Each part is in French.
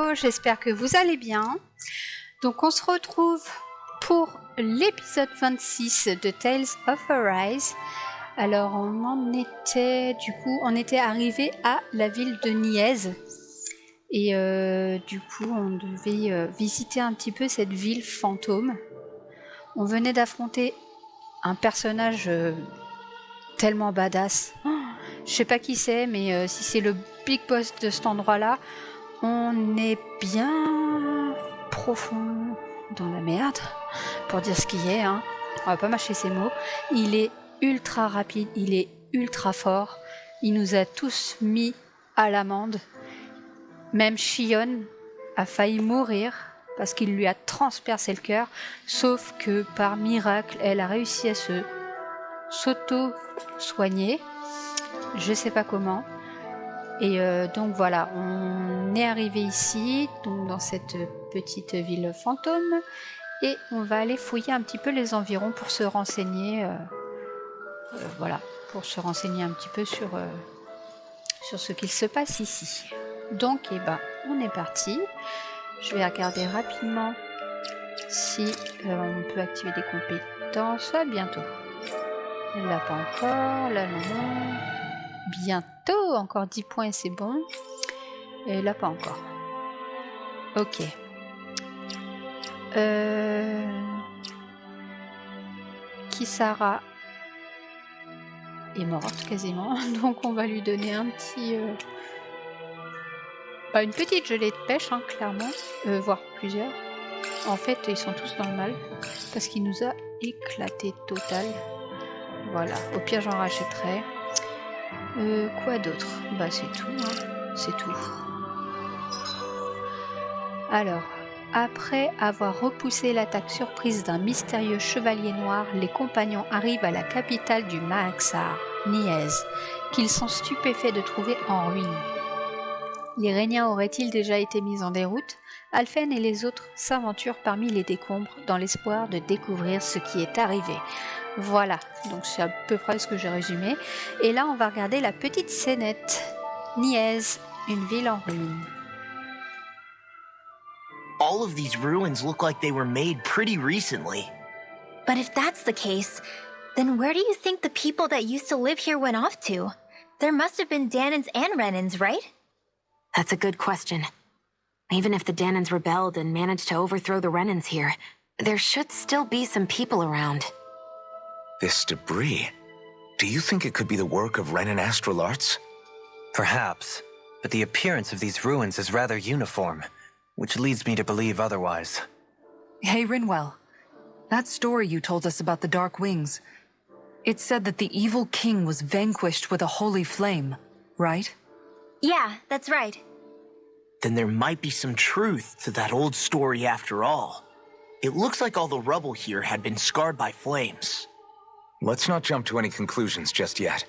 hello, j'espère que vous allez bien. Donc on se retrouve pour l'épisode 26 de Tales of Arise. Alors on était arrivé à la ville de Niez. Et du coup on devait visiter un petit peu cette ville fantôme. On venait d'affronter un personnage tellement badass. Je sais pas qui c'est, mais si c'est le big boss de cet endroit-là, on est bien profond dans la merde, pour dire ce qui est. On va pas mâcher ses mots. Il est ultra rapide, il est ultra fort. Il nous a tous mis à l'amende. Même Shion a failli mourir parce qu'il lui a transpercé le cœur. Sauf que par miracle, elle a réussi à s'auto-soigner. Je sais pas comment. Et donc voilà, on est arrivé ici, donc dans cette petite ville fantôme, et on va aller fouiller un petit peu les environs pour se renseigner, pour se renseigner un petit peu sur ce qu'il se passe ici. Donc on est parti. Je vais regarder rapidement si on peut activer des compétences. Bientôt. Là pas encore, là non. Bientôt, encore 10 points et c'est bon. Et là, pas encore. Ok. Kisara est morte quasiment. Donc on va lui donner un petit... une petite gelée de pêche, clairement. Voire plusieurs. En fait, ils sont tous dans le mal. Parce qu'il nous a éclaté total. Voilà. Au pire, j'en rachèterai. Quoi d'autre? C'est tout, c'est tout. Alors, après avoir repoussé l'attaque surprise d'un mystérieux chevalier noir, les compagnons arrivent à la capitale du Maaxar, Niez, qu'ils sont stupéfaits de trouver en ruine. Les Réniens auraient-ils déjà été mis en déroute? Alphen et les autres s'aventurent parmi les décombres dans l'espoir de découvrir ce qui est arrivé. Voilà, donc c'est à peu près ce que j'ai résumé. Et là, on va regarder la petite scénette. Niez, une ville en ruine. All of these ruins look like they were made pretty recently. But if that's the case, then where do you think the people that used to live here went off to? There must have been Danans and Renans, right? That's a good question. Even if the Danans rebelled and managed to overthrow the Renans here, there should still be some people around. This debris, do you think it could be the work of Renan astral arts? Perhaps, but the appearance of these ruins is rather uniform, which leads me to believe otherwise. Hey, Rinwell. That story you told us about the Dark Wings, it said that the evil king was vanquished with a holy flame, right? Yeah, that's right. Then there might be some truth to that old story after all. It looks like all the rubble here had been scarred by flames. Let's not jump to any conclusions just yet.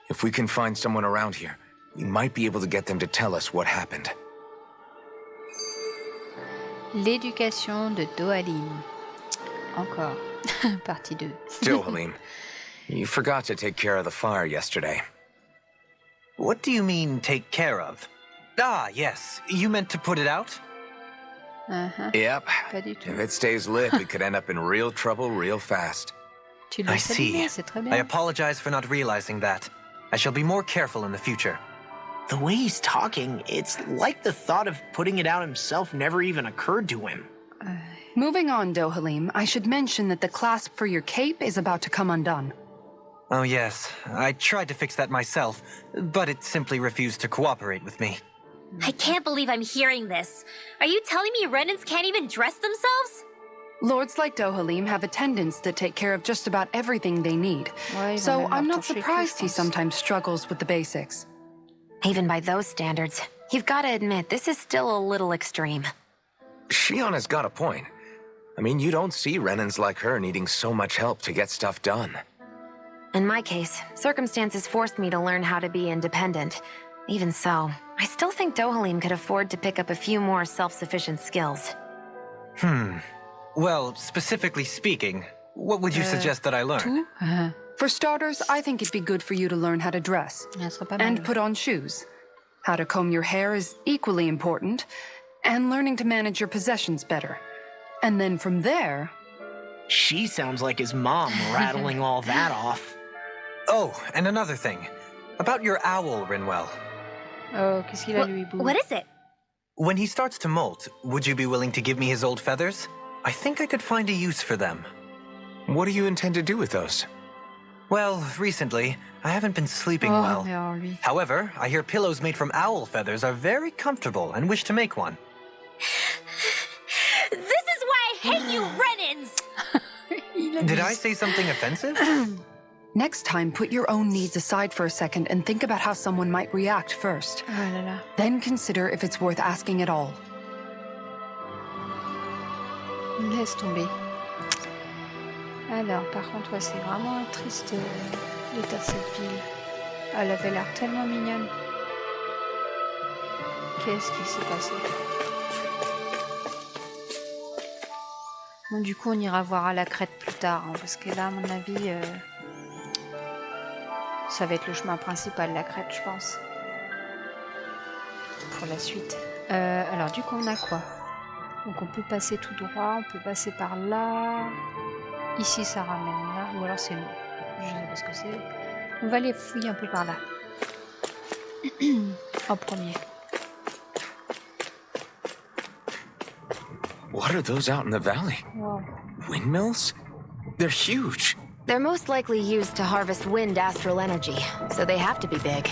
If we can find someone around here, we might be able to get them to tell us what happened. L'éducation de Dohalim. Encore. Partie 2. Dohalim, you forgot to take care of the fire yesterday. What do you mean, take care of? Ah, yes. You meant to put it out? Yep. Pas du tout. If it stays lit, we could end up in real trouble real fast. I see. I apologize for not realizing that. I shall be more careful in the future. The way he's talking, it's like the thought of putting it out himself never even occurred to him. Moving on, Dohalim, I should mention that the clasp for your cape is about to come undone. Oh yes, I tried to fix that myself, but it simply refused to cooperate with me. I can't believe I'm hearing this. Are you telling me Renans can't even dress themselves? Lords like Dohalim have attendants that take care of just about everything they need. So I'm not surprised he sometimes struggles with the basics. Even by those standards, you've got to admit this is still a little extreme. Shion has got a point. I mean, you don't see Renans like her needing so much help to get stuff done. In my case, circumstances forced me to learn how to be independent. Even so, I still think Dohalim could afford to pick up a few more self-sufficient skills. Well, specifically speaking, what would you suggest that I learn? For starters, I think it'd be good for you to learn how to dress. And put on shoes. How to comb your hair is equally important. and learning to manage your possessions better. And then from there... She sounds like his mom rattling all that off. Oh, and another thing. About your owl, Rinwell. Oh, qu'est-ce qu'il a lui, Boo? What is it? When he starts to molt, would you be willing to give me his old feathers? I think I could find a use for them. What do you intend to do with those? Well, recently, I haven't been sleeping well. mais alors lui. However, I hear pillows made from owl feathers are very comfortable and wish to make one. This is why I hate you, Renins! Did I say something offensive? Next time, put your own needs aside for a second and think about how someone might react first. Oh là là. Then consider if it's worth asking at all. Laisse tomber. Alors, par contre, ouais, c'est vraiment triste l'état de cette ville. Elle avait l'air tellement mignonne. Qu'est-ce qui s'est passé? Bon, du coup, on ira voir à la crête plus tard, hein, parce que là, à mon avis, ça va être le chemin principal, la crête, je pense. Pour la suite. Alors, du coup, on a quoi? Donc, on peut passer tout droit, on peut passer par là. Ici, ça ramène là, ou alors c'est nous. Je sais pas ce que c'est. On va aller fouiller un peu par là. En premier. What are those out in the valley? Wow. Windmills? They're huge. They're most likely used to harvest wind astral energy, so they have to be big.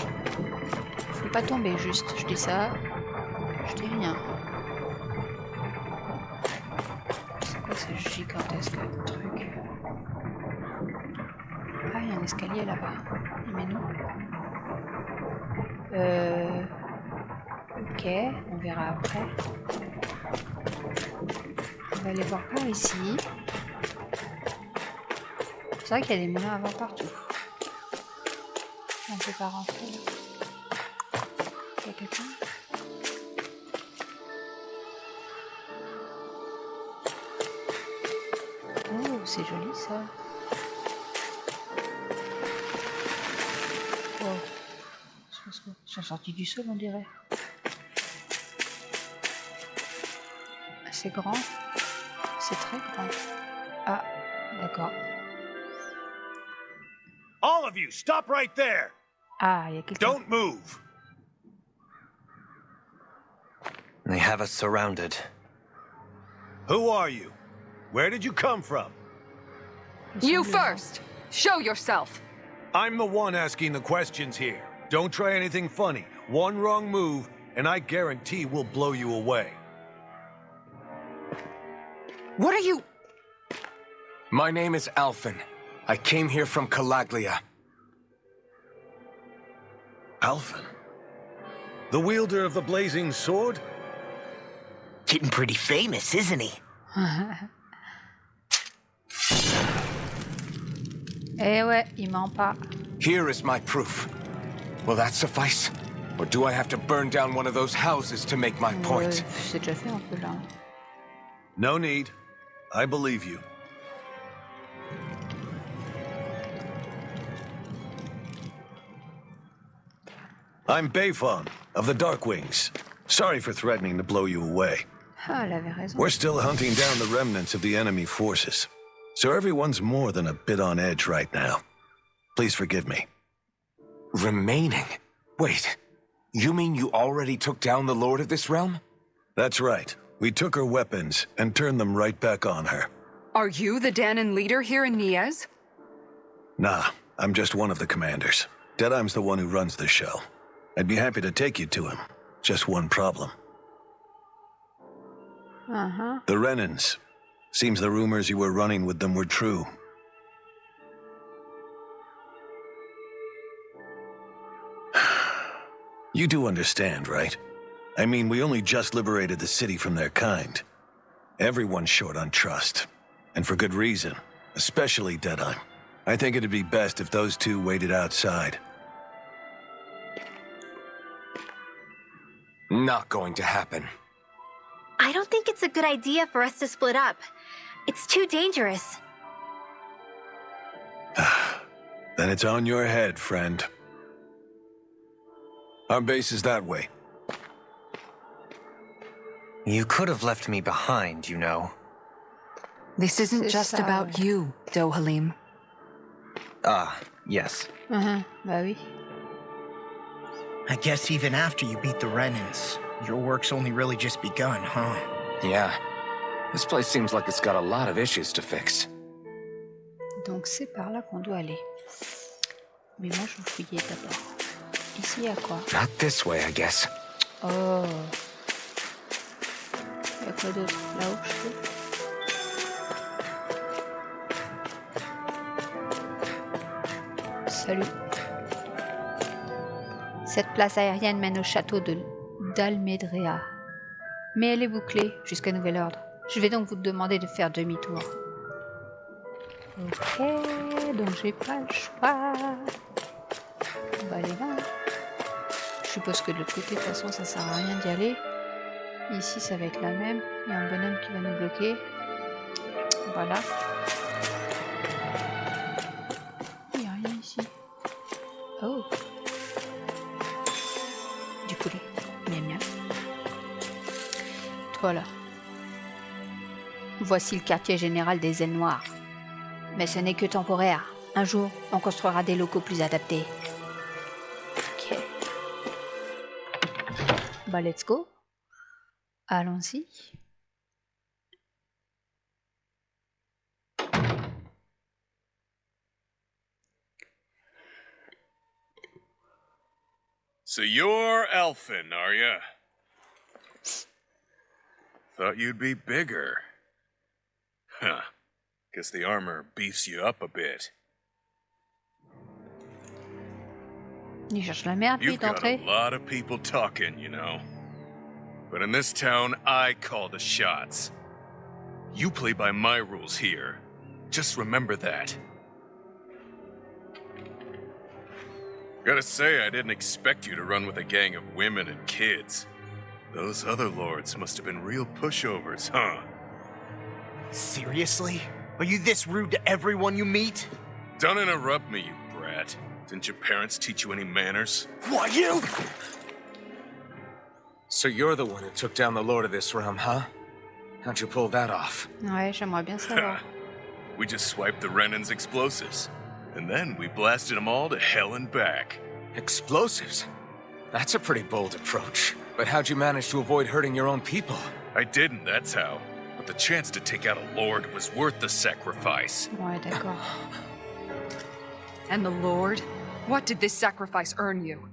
Faut pas tomber juste, je dis ça. Je dis rien. C'est quoi ce gigantesque truc? Ah, il y a un escalier là-bas. Mais non. Ok, on verra après. On va aller voir par ici. C'est vrai qu'il y a des moulins à vent partout. On peut pas rentrer là. Il y a quelqu'un? Oh, c'est joli ça. Oh. Ils sont sortis du sol, on dirait. C'est grand. C'est très grand. Ah, d'accord. All of you, stop right there! Ah, il y a quelqu'un. Don't move! They have us surrounded. Who are you? Where did you come from? You first! Show yourself! I'm the one asking the questions here. Don't try anything funny. One wrong move, and I guarantee we'll blow you away. What are you... My name is Alphen. I came here from Calaglia. Alphen? The wielder of the blazing sword? Getting pretty famous, isn't he? Eh ouais, il ment pas. Here is my proof. Will that suffice? Or do I have to burn down one of those houses to make my point? C'est déjà fait un peu là. No need. I believe you. I'm Beifong, of the Darkwings. Sorry for threatening to blow you away. Ah, elle avait raison. We're still hunting down the remnants of the enemy forces. So everyone's more than a bit on edge right now. Please forgive me. Remaining? Wait, you mean you already took down the lord of this realm? That's right. We took her weapons and turned them right back on her. Are you the Danon leader here in Niez? Nah, I'm just one of the commanders. Deadheim's the one who runs the show. I'd be happy to take you to him. Just one problem. Uh-huh. The Renins. Seems the rumors you were running with them were true. You do understand, right? I mean, we only just liberated the city from their kind. Everyone's short on trust. And for good reason. Especially Deadheim. I think it'd be best if those two waited outside. Not going to happen. I don't think it's a good idea for us to split up. It's too dangerous. Then it's on your head, friend. Our base is that way. You could have left me behind, you know. This isn't just about you, Dohalim. Ah, yes. Bah oui. I guess even after you beat the Renans, your work's only really just begun, huh? Yeah. This place seems like it's got a lot of issues to fix. Donc c'est par là qu'on doit aller. Mais moi je vais fouiller d'abord. Ici il y a quoi? Not this way, I guess. Oh. Il y a quoi d'autre? Là-haut je peux? Salut. Cette place aérienne mène au château d'Almedrea. Mais elle est bouclée jusqu'à nouvel ordre. Je vais donc vous demander de faire demi-tour. Ok, donc j'ai pas le choix. On va aller là. Je suppose que de l'autre côté, de toute façon, ça sert à rien d'y aller. Ici, ça va être la même. Il y a un bonhomme qui va nous bloquer. Voilà. Il n'y a rien ici. Oh. Du poulet. Miam miam. Voilà. Voici le quartier général des ailes noires. Mais ce n'est que temporaire. Un jour, on construira des locaux plus adaptés. Ok. Bah, let's go. Allons-y. So you're elfin, are ya? Thought you'd be bigger. Huh. Guess the armor beefs you up a bit. Il cherche la merde, lui, You've got a d'entrée. lot of people talking, you know. But in this town, I call the shots. You play by my rules here. Just remember that. Gotta say, I didn't expect you to run with a gang of women and kids. Those other lords must have been real pushovers, huh? Seriously? Are you this rude to everyone you meet? Don't interrupt me, you brat. Didn't your parents teach you any manners? What, you? So you're the one who took down the lord of this realm, huh? How'd you pull that off? Ouais, j'aimerais bien savoir. We just swiped the Renan's explosives. And then we blasted them all to hell and back. Explosives? That's a pretty bold approach. But how'd you manage to avoid hurting your own people? I didn't, that's how. But the chance to take out a lord was worth the sacrifice. Ouais, d'accord. And the Lord? What did this sacrifice earn you?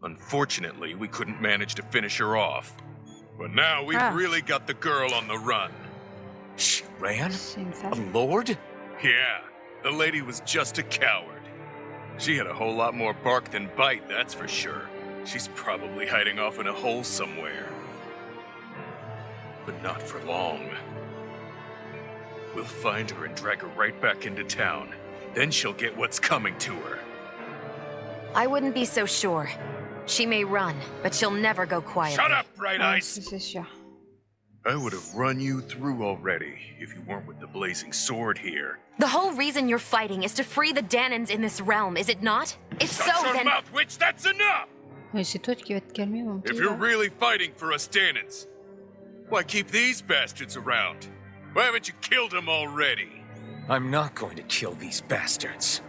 Unfortunately, we couldn't manage to finish her off. But now we've really got the girl on the run. She ran? C'est une A femme. lord? Yeah, the lady was just a coward. She had a whole lot more bark than bite, that's for sure. She's probably hiding off in a hole somewhere. But not for long. We'll find her and drag her right back into town. Then she'll get what's coming to her. I wouldn't be so sure. She may run, but she'll never go quiet. Shut up, Bright Ouais, Eyes! c'est sûr. I would have run you through already if you weren't with the blazing sword here. The whole reason you're fighting is to free the Danans in this realm, is it not? If so, Shut your then... mouth, witch! That's enough! Ouais, c'est toi qui vas te calmer, mon petit. If you're là. really fighting for us Danans, why keep these bastards around? Why haven't you killed them already? I'm not going to kill these bastards.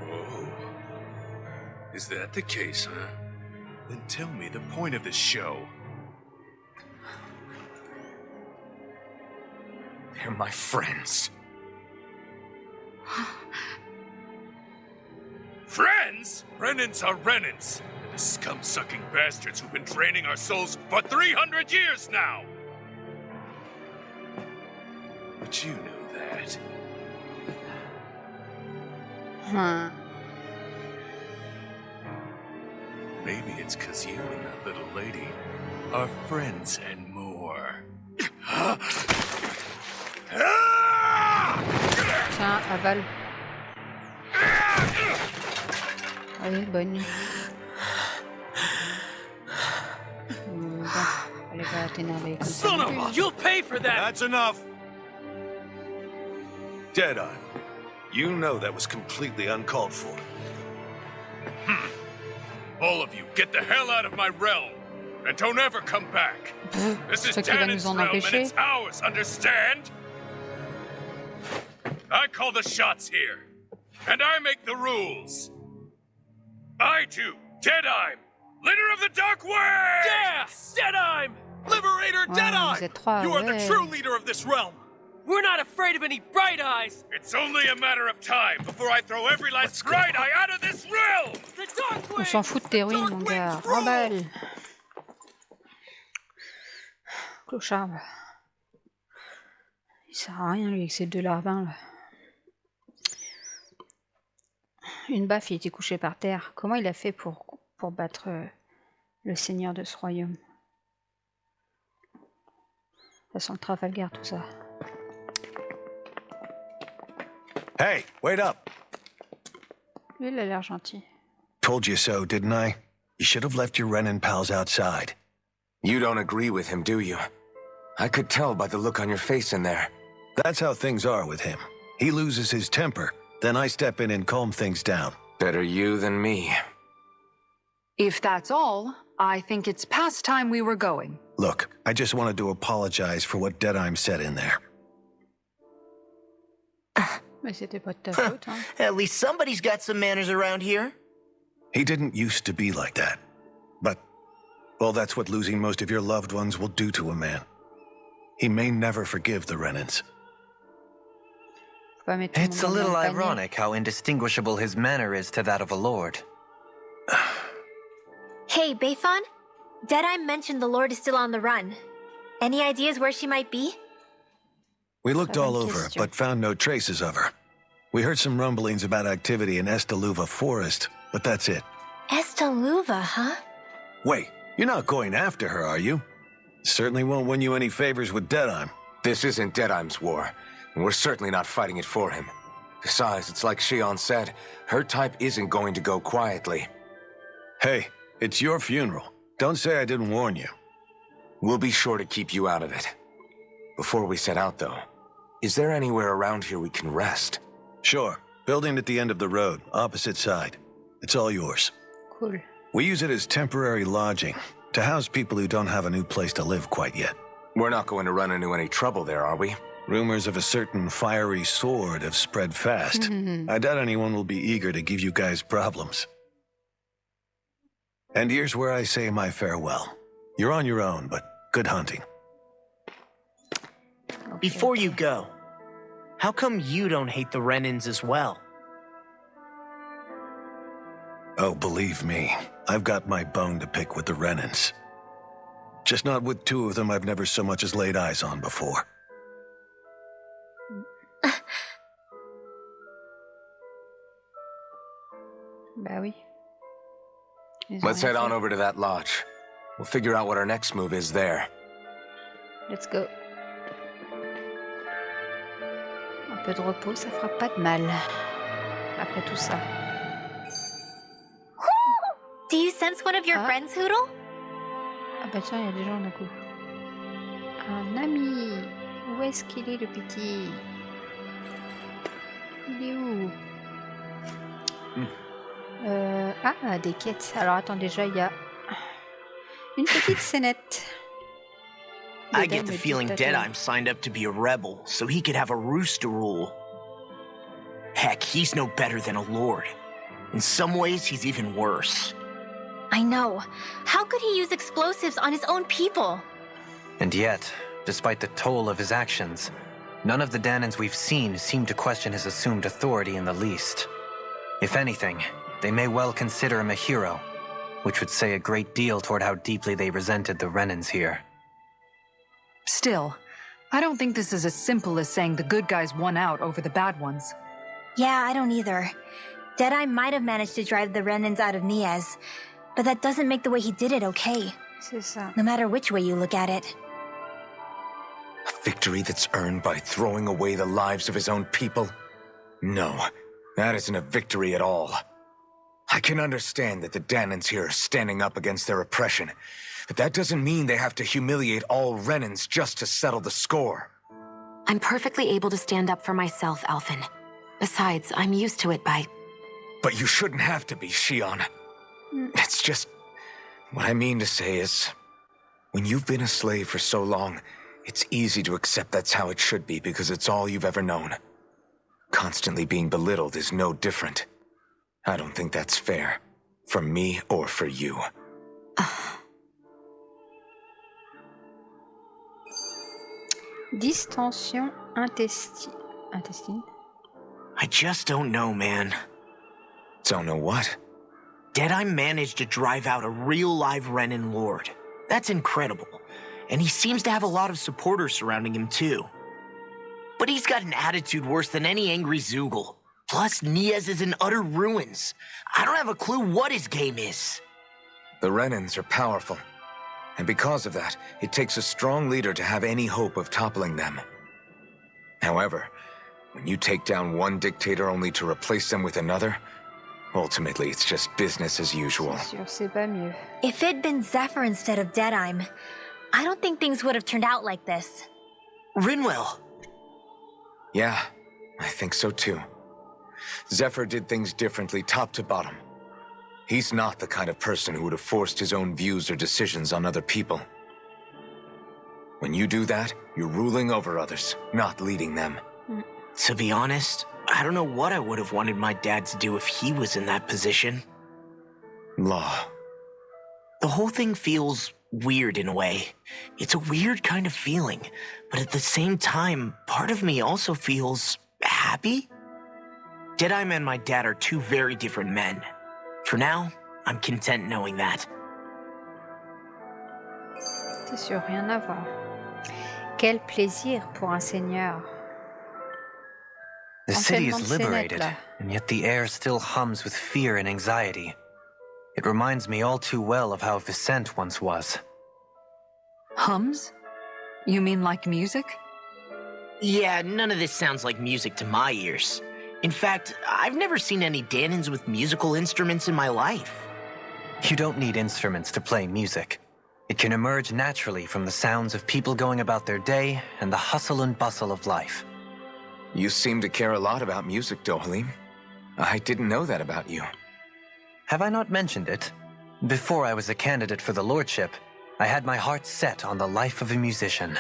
Oh. Is that the case, huh? Then tell me the point of this show. They're my friends. Friends? Renans are Renans. The scum-sucking bastards who've been draining our souls for 300 years now! But you know that. Huh. Maybe it's 'cause you and that little lady are friends and more. Tiens, avale. Allez, bonne nuit. Bon, allez, va t'énerver comme ça. Son of a... You'll pay for that! That's enough! Deadeye, you know that was completely uncalled for. All of you, get the hell out of my realm! And don't ever come back. This is Ce qui va Danon's nous en realm and empêcher. it's ours, understand? I call the shots here. And I make the rules. I do, Deadeye, leader of the Dark Wings! Yeah! Deadeye! Liberator Ouais, Deadeye! vous êtes trois, You are ouais. the true leader of this realm! We're not afraid of any bright eyes! It's only a matter of time before I throw every last bright eye out of this realm! The Dark On Wings! s'en fout de tes ruines, mon gars. Remballe. Clochard. Il sert à rien, lui, avec ces deux larbins, là. Une baffe, il était couché par terre. Comment il a fait pour battre le seigneur de ce royaume? Ça sent le Trafalgar, tout ça. Hey, wait up. Lui, il a l'air gentil. Told you so, didn't I? You should have left your Renin pals outside. You don't agree with him, do you? I could tell by the look on your face in there. That's how things are with him. He loses his temper, then I step in and calm things down. Better you than me. If that's all, I think it's past time we were going. Look, I just wanted to apologize for what Deadeye said in there. Mais c'était pas de ta faute, hein. At least somebody's got some manners around here. He didn't used to be like that. But, well, that's what losing most of your loved ones will do to a man. He may never forgive the Renins. Faut pas mettre tout le It's a monde dans little le panier. ironic how indistinguishable his manner is to that of a lord. Hey, Bayfon? Deadeye mentioned the Lord is still on the run. Any ideas where she might be? We looked all Bonne over, question. but found no traces of her. We heard some rumblings about activity in Estaluva Forest, but that's it. Estaluva, huh? Wait, you're not going after her, are you? Certainly won't win you any favors with Deadeye. This isn't Deadeye's war, and we're certainly not fighting it for him. Besides, it's like Shion said, her type isn't going to go quietly. Hey, it's your funeral. Don't say I didn't warn you. We'll be sure to keep you out of it. Before we set out, though, is there anywhere around here we can rest? Sure. Building at the end of the road, opposite side. It's all yours. Cool. We use it as temporary lodging, to house people who don't have a new place to live quite yet. We're not going to run into any trouble there, are we? Rumors of a certain fiery sword have spread fast. I doubt anyone will be eager to give you guys problems. And here's where I say my farewell. You're on your own, but good hunting. Before you go, how come you don't hate the Renins as well? Oh, believe me, I've got my bone to pick with the Renins. Just not with two of them I've never so much as laid eyes on before. Bah oui. Ils ont Let's rien head on fait. over to that lodge. We'll figure out what our next move is there. Let's go. Un peu de repos, ça fera pas de mal. Après tout ça. Do you sense one of your Ah. friends, Hoodle? Ah bah tiens, il y a des gens d'un coup. Un ami. Où est-ce qu'il est, le petit? Il est où? Ah, des quêtes. Alors attends, déjà, il y a une petite scénette. I Dedans, get the le feeling dictateur. Deadeye signed up to be a rebel so he could have a roost to rule. Heck, he's no better than a lord. In some ways, he's even worse. I know. How could he use explosives on his own people? And yet, despite the toll of his actions, none of the Danons we've seen seem to question his assumed authority in the least. If anything, they may well consider him a hero, which would say a great deal toward how deeply they resented the Renins here. Still, I don't think this is as simple as saying the good guys won out over the bad ones. Yeah, I don't either. Deadeye might have managed to drive the Renins out of Niaz, but that doesn't make the way he did it okay, C'est ça. no matter which way you look at it. A victory that's earned by throwing away the lives of his own people? No, that isn't a victory at all. I can understand that the Danons here are standing up against their oppression, but that doesn't mean they have to humiliate all Renins just to settle the score. I'm perfectly able to stand up for myself, Alphen. Besides, I'm used to it by... But you shouldn't have to be, Shion. It's just... What I mean to say is, When you've been a slave for so long, it's easy to accept that's how it should be because it's all you've ever known. Constantly being belittled is no different. I don't think that's fair. For me or for you. Distension intestine. I just don't know, man. Don't know what? Deadeye managed to drive out a real live Renin Lord. That's incredible. And he seems to have a lot of supporters surrounding him too. But he's got an attitude worse than any angry Zoogle. Plus, Niaz is in utter ruins. I don't have a clue what his game is. The Renins are powerful. And because of that, it takes a strong leader to have any hope of toppling them. However, when you take down one dictator only to replace them with another, ultimately it's just business as usual. C'est sûr, c'est pas mieux. If it'd been Zephyr instead of Deadeye, I don't think things would have turned out like this. Rinwell. Yeah, I think so too. Zephyr did things differently top to bottom. He's not the kind of person who would have forced his own views or decisions on other people. When you do that, you're ruling over others, not leading them. To be honest, I don't know what I would have wanted my dad to do if he was in that position. Law. The whole thing feels weird in a way. It's a weird kind of feeling, but at the same time, part of me also feels happy. Deadeye and my dad are two very different men. For now, I'm content knowing that. C'est sûr, rien à voir. Quel plaisir pour un seigneur. The city Enchaînement is de scénettes, liberated, là. and yet the air still hums with fear and anxiety. It reminds me all too well of how Vicente once was. Hums? You mean like music? Yeah, none of this sounds like music to my ears. In fact, I've never seen any Danins with musical instruments in my life. You don't need instruments to play music. It can emerge naturally from the sounds of people going about their day and the hustle and bustle of life. You seem to care a lot about music, Dohalim. I didn't know that about you. Have I not mentioned it? Before I was a candidate for the lordship, I had my heart set on the life of a musician.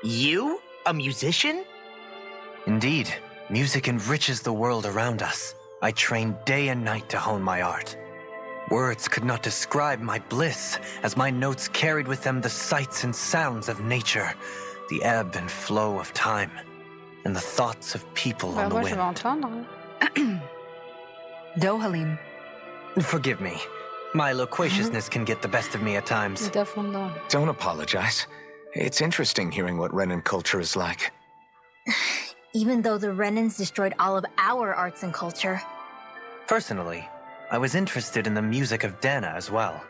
You? A musician? Indeed, music enriches the world around us. I trained day and night to hone my art. Words could not describe my bliss, as my notes carried with them the sights and sounds of nature, the ebb and flow of time, and the thoughts of people on the Moi, je vais wind. entendre. Dohalim, Forgive me. My loquaciousness can get the best of me at times. C'est à fond dedans. Don't apologize. It's interesting hearing what Renin culture is like. Even though the Renins destroyed all of our arts and culture. Personally, I was interested in the music of Dana as well.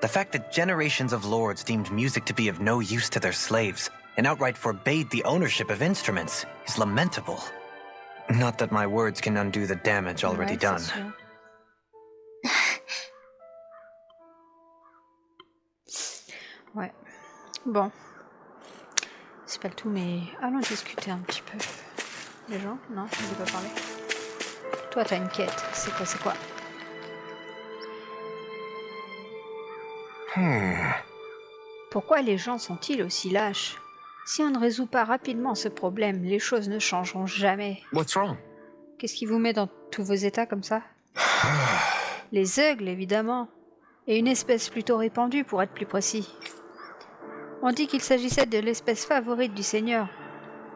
The fact that generations of lords deemed music to be of no use to their slaves and outright forbade the ownership of instruments is lamentable. Not that my words can undo the damage already Ouais, done. c'est sûr. Ouais. Bon. C'est pas le tout, mais allons discuter un petit peu. Les gens? Non, je ne veux pas parler. Toi, t'as une quête. C'est quoi? Pourquoi les gens sont-ils aussi lâches? Si on ne résout pas rapidement ce problème, les choses ne changeront jamais. What's wrong? Qu'est-ce qui vous met dans tous vos états comme ça? Les Eugles, évidemment. Et une espèce plutôt répandue, pour être plus précis. On dit qu'il s'agissait de l'espèce favorite du Seigneur.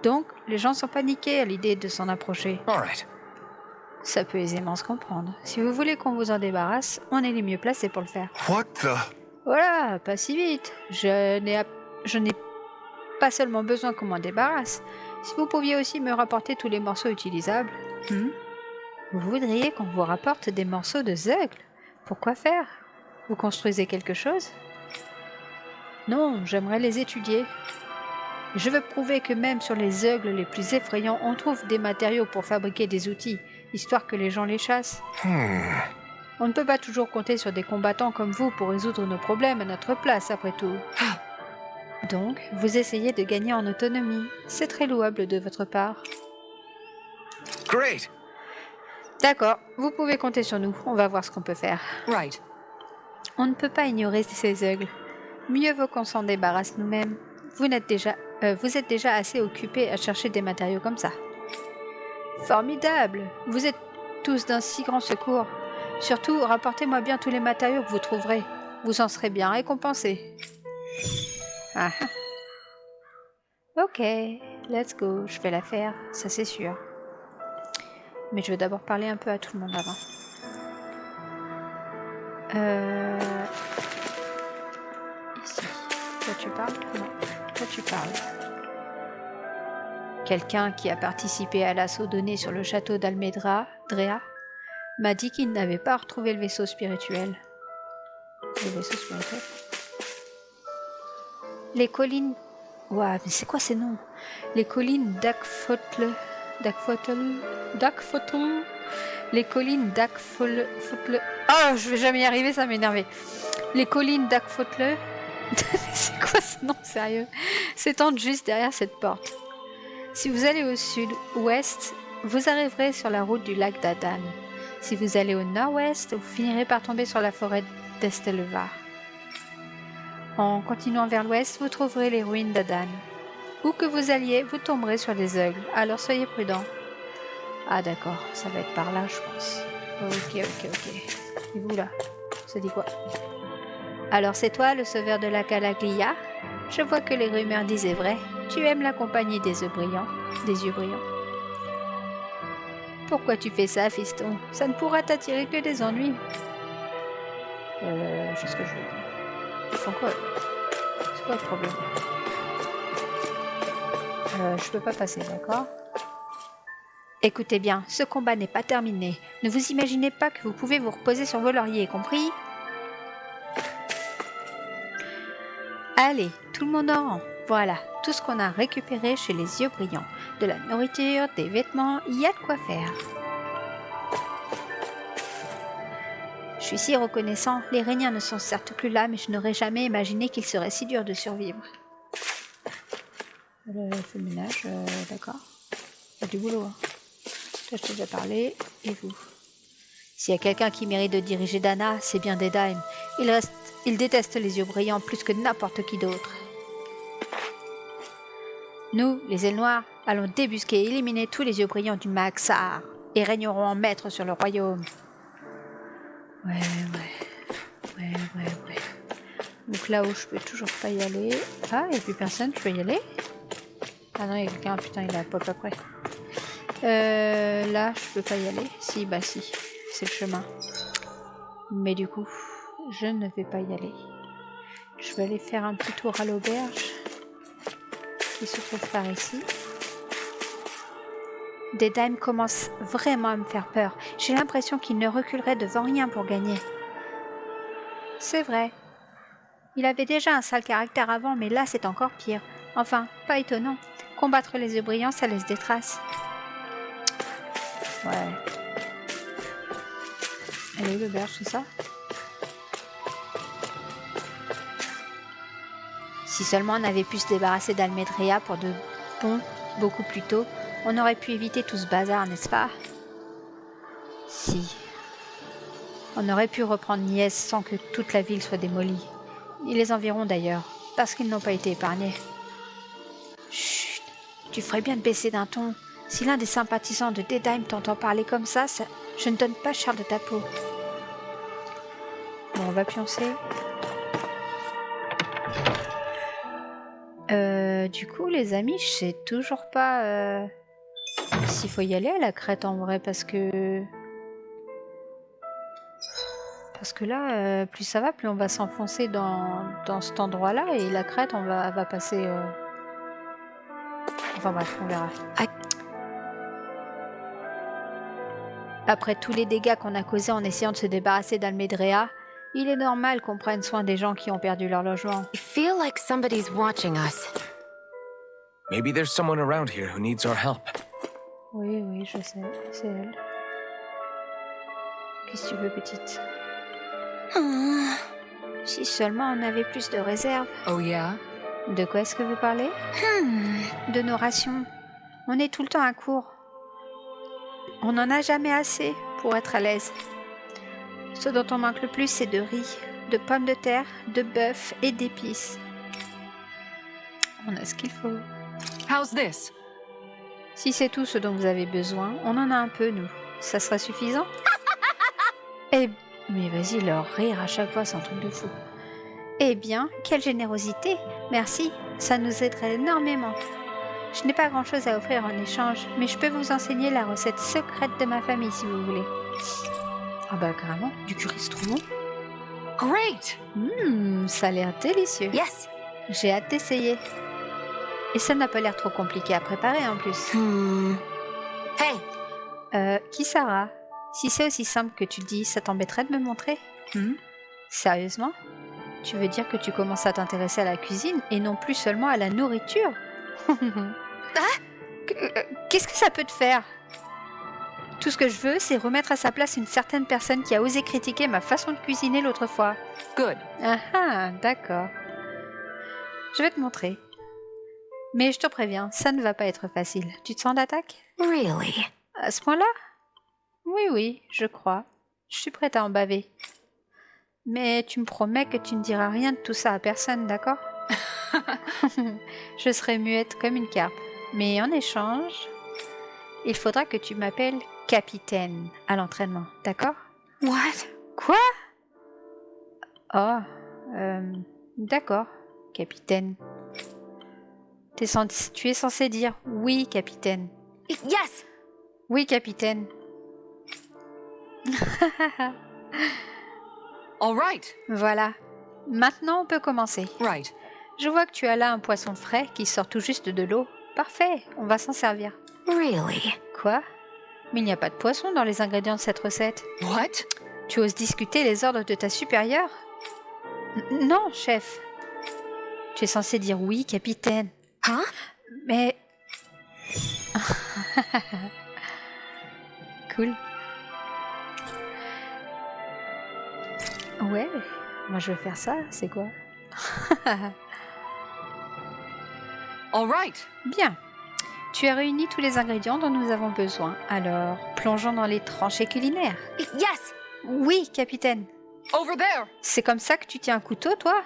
Donc, les gens sont paniqués à l'idée de s'en approcher. All right. Ça peut aisément se comprendre. Si vous voulez qu'on vous en débarrasse, on est les mieux placés pour le faire. What the? Voilà, pas si vite. Je n'ai pas seulement besoin qu'on m'en débarrasse. Si vous pouviez aussi me rapporter tous les morceaux utilisables. Vous voudriez qu'on vous rapporte des morceaux de Zeugle? Pourquoi faire? Vous construisez quelque chose? Non, j'aimerais les étudier. Je veux prouver que même sur les Zeugles les plus effrayants, on trouve des matériaux pour fabriquer des outils, histoire que les gens les chassent. On ne peut pas toujours compter sur des combattants comme vous pour résoudre nos problèmes à notre place, après tout. Donc, vous essayez de gagner en autonomie. C'est très louable de votre part. Great. D'accord, vous pouvez compter sur nous. On va voir ce qu'on peut faire. right. On ne peut pas ignorer ces Zeugles. Mieux vaut qu'on s'en débarrasse nous-mêmes. Vous êtes déjà assez occupés à chercher des matériaux comme ça. Formidable! Vous êtes tous d'un si grand secours. Surtout, rapportez-moi bien tous les matériaux que vous trouverez. Vous en serez bien récompensés. Ah. Ok, let's go. Je vais la faire, ça c'est sûr. Mais je vais d'abord parler un peu à tout le monde avant. Ici. Toi tu parles? Non. Toi tu parles. Quelqu'un qui a participé à l'assaut donné sur le château d'Almedra, Drea, m'a dit qu'il n'avait pas retrouvé le vaisseau spirituel. Le vaisseau spirituel? Les collines... Ouah, mais c'est quoi ces noms? Les collines d'Akfotl... Les collines d'Akfotl... Oh, je vais jamais y arriver, ça m'énerve. Les collines d'Akfotl... C'est quoi ce nom, sérieux? S'étendent juste derrière cette porte. Si vous allez au sud-ouest, vous arriverez sur la route du lac d'Adan. Si vous allez au nord-ouest, vous finirez par tomber sur la forêt d'Estelvar. En continuant vers l'ouest, vous trouverez les ruines d'Adan. Où que vous alliez, vous tomberez sur des aigles, alors soyez prudents. Ah d'accord, ça va être par là, je pense. Ok. Et vous là, ça dit quoi? Alors c'est toi, le sauveur de la Calaglia? Je vois que les rumeurs disaient vrai. Tu aimes la compagnie des yeux brillants. Pourquoi tu fais ça, fiston? Ça ne pourra t'attirer que des ennuis. Je sais ce que je veux dire. Ils font quoi? C'est quoi le problème? Je peux pas passer, d'accord? Écoutez bien, ce combat n'est pas terminé. Ne vous imaginez pas que vous pouvez vous reposer sur vos lauriers, compris? Allez, tout le monde en rang. Voilà, tout ce qu'on a récupéré chez les yeux brillants. De la nourriture, des vêtements, il y a de quoi faire. Je suis si reconnaissant. Les Rhéniens ne sont certes plus là, mais je n'aurais jamais imaginé qu'il serait si dur de survivre. Le ménage, d'accord. Il y a du boulot. Hein. Toi, je t'ai déjà parlé. Et vous? S'il y a quelqu'un qui mérite de diriger Dana, c'est bien Dedaim. Il déteste les yeux brillants plus que n'importe qui d'autre. Nous, les ailes noires, allons débusquer et éliminer tous les yeux brillants du Maxar et régnerons en maître sur le royaume. Ouais. Donc là où je peux toujours pas y aller. Ah, il n'y a plus personne, je peux y aller? Ah non, il y a quelqu'un, putain, il a pop après. Là, je peux pas y aller. Si, c'est le chemin. Mais du coup, je ne vais pas y aller. Je vais aller faire un petit tour à l'auberge qui se trouve par ici. Dedaim commence vraiment à me faire peur. J'ai l'impression qu'il ne reculerait devant rien pour gagner. C'est vrai. Il avait déjà un sale caractère avant, mais là c'est encore pire. Enfin, pas étonnant. Combattre les yeux brillants, ça laisse des traces. Ouais. Elle est où l'auberge, c'est ça? Si seulement on avait pu se débarrasser d'Almedria pour de bon, beaucoup plus tôt, on aurait pu éviter tout ce bazar, n'est-ce pas? Si. On aurait pu reprendre Niès sans que toute la ville soit démolie. Et les environs d'ailleurs, parce qu'ils n'ont pas été épargnés. Chut, tu ferais bien de baisser d'un ton. Si l'un des sympathisants de Dedaim t'entend parler comme ça, je ne donne pas Charles de ta peau. Bon, on va pioncer. Du coup, les amis, je sais toujours pas s'il faut y aller à la crête en vrai, parce que là, plus ça va, plus on va s'enfoncer dans cet endroit-là, et la crête, on va passer... Enfin bref, on verra. Après tous les dégâts qu'on a causés en essayant de se débarrasser d'Almedria, il est normal qu'on prenne soin des gens qui ont perdu leur logement. I feel like somebody's watching us. Maybe there's someone around here who needs our help. Oui, je sais, c'est elle. Qu'est-ce que tu veux, petite? Si seulement on avait plus de réserves. Oh yeah? De quoi est-ce que vous parlez? De nos rations. On est tout le temps à court. On n'en a jamais assez pour être à l'aise. Ce dont on manque le plus, c'est de riz. de pommes de terre, de bœuf et d'épices. On a ce qu'il faut. How's this? Si c'est tout ce dont vous avez besoin, on en a un peu, nous. Ça sera suffisant? Eh, mais vas-y, leur rire à chaque fois, c'est un truc de fou. Eh bien, quelle générosité! Merci, ça nous aiderait énormément. Je n'ai pas grand-chose à offrir en échange, mais je peux vous enseigner la recette secrète de ma famille si vous voulez. Ah bah carrément, du curry citron. Great! Ça a l'air délicieux. Yes. J'ai hâte d'essayer. Et ça n'a pas l'air trop compliqué à préparer en plus. Hey, Kisara, si c'est aussi simple que tu le dis, ça t'embêterait de me montrer? Sérieusement? Tu veux dire que tu commences à t'intéresser à la cuisine et non plus seulement à la nourriture? Qu'est-ce que ça peut te faire? Tout ce que je veux, c'est remettre à sa place une certaine personne qui a osé critiquer ma façon de cuisiner l'autre fois. Good. Ah, d'accord. Je vais te montrer. Mais je te préviens, ça ne va pas être facile. Tu te sens d'attaque? really? À ce point-là? Oui, je crois. Je suis prête à en baver. Mais tu me promets que tu ne diras rien de tout ça à personne, d'accord? Je serai muette comme une carpe. Mais en échange, il faudra que tu m'appelles capitaine à l'entraînement, d'accord? What? Quoi? Oh, d'accord, capitaine. Tu es censé dire oui, capitaine. Yes. Oui, capitaine. All right. Voilà. Maintenant, on peut commencer. Right. Je vois que tu as là un poisson frais qui sort tout juste de l'eau. Parfait, on va s'en servir. Really? Quoi? Mais il n'y a pas de poisson dans les ingrédients de cette recette. What? Tu oses discuter les ordres de ta supérieure? Non, chef. Tu es censé dire oui, capitaine. Hein? Mais... Cool. Ouais, moi je vais faire ça, c'est quoi? All right. Bien. Tu as réuni tous les ingrédients dont nous avons besoin. Alors, plongeons dans les tranchées culinaires. Yes. Oui, capitaine. Over there. C'est comme ça que tu tiens un couteau, toi?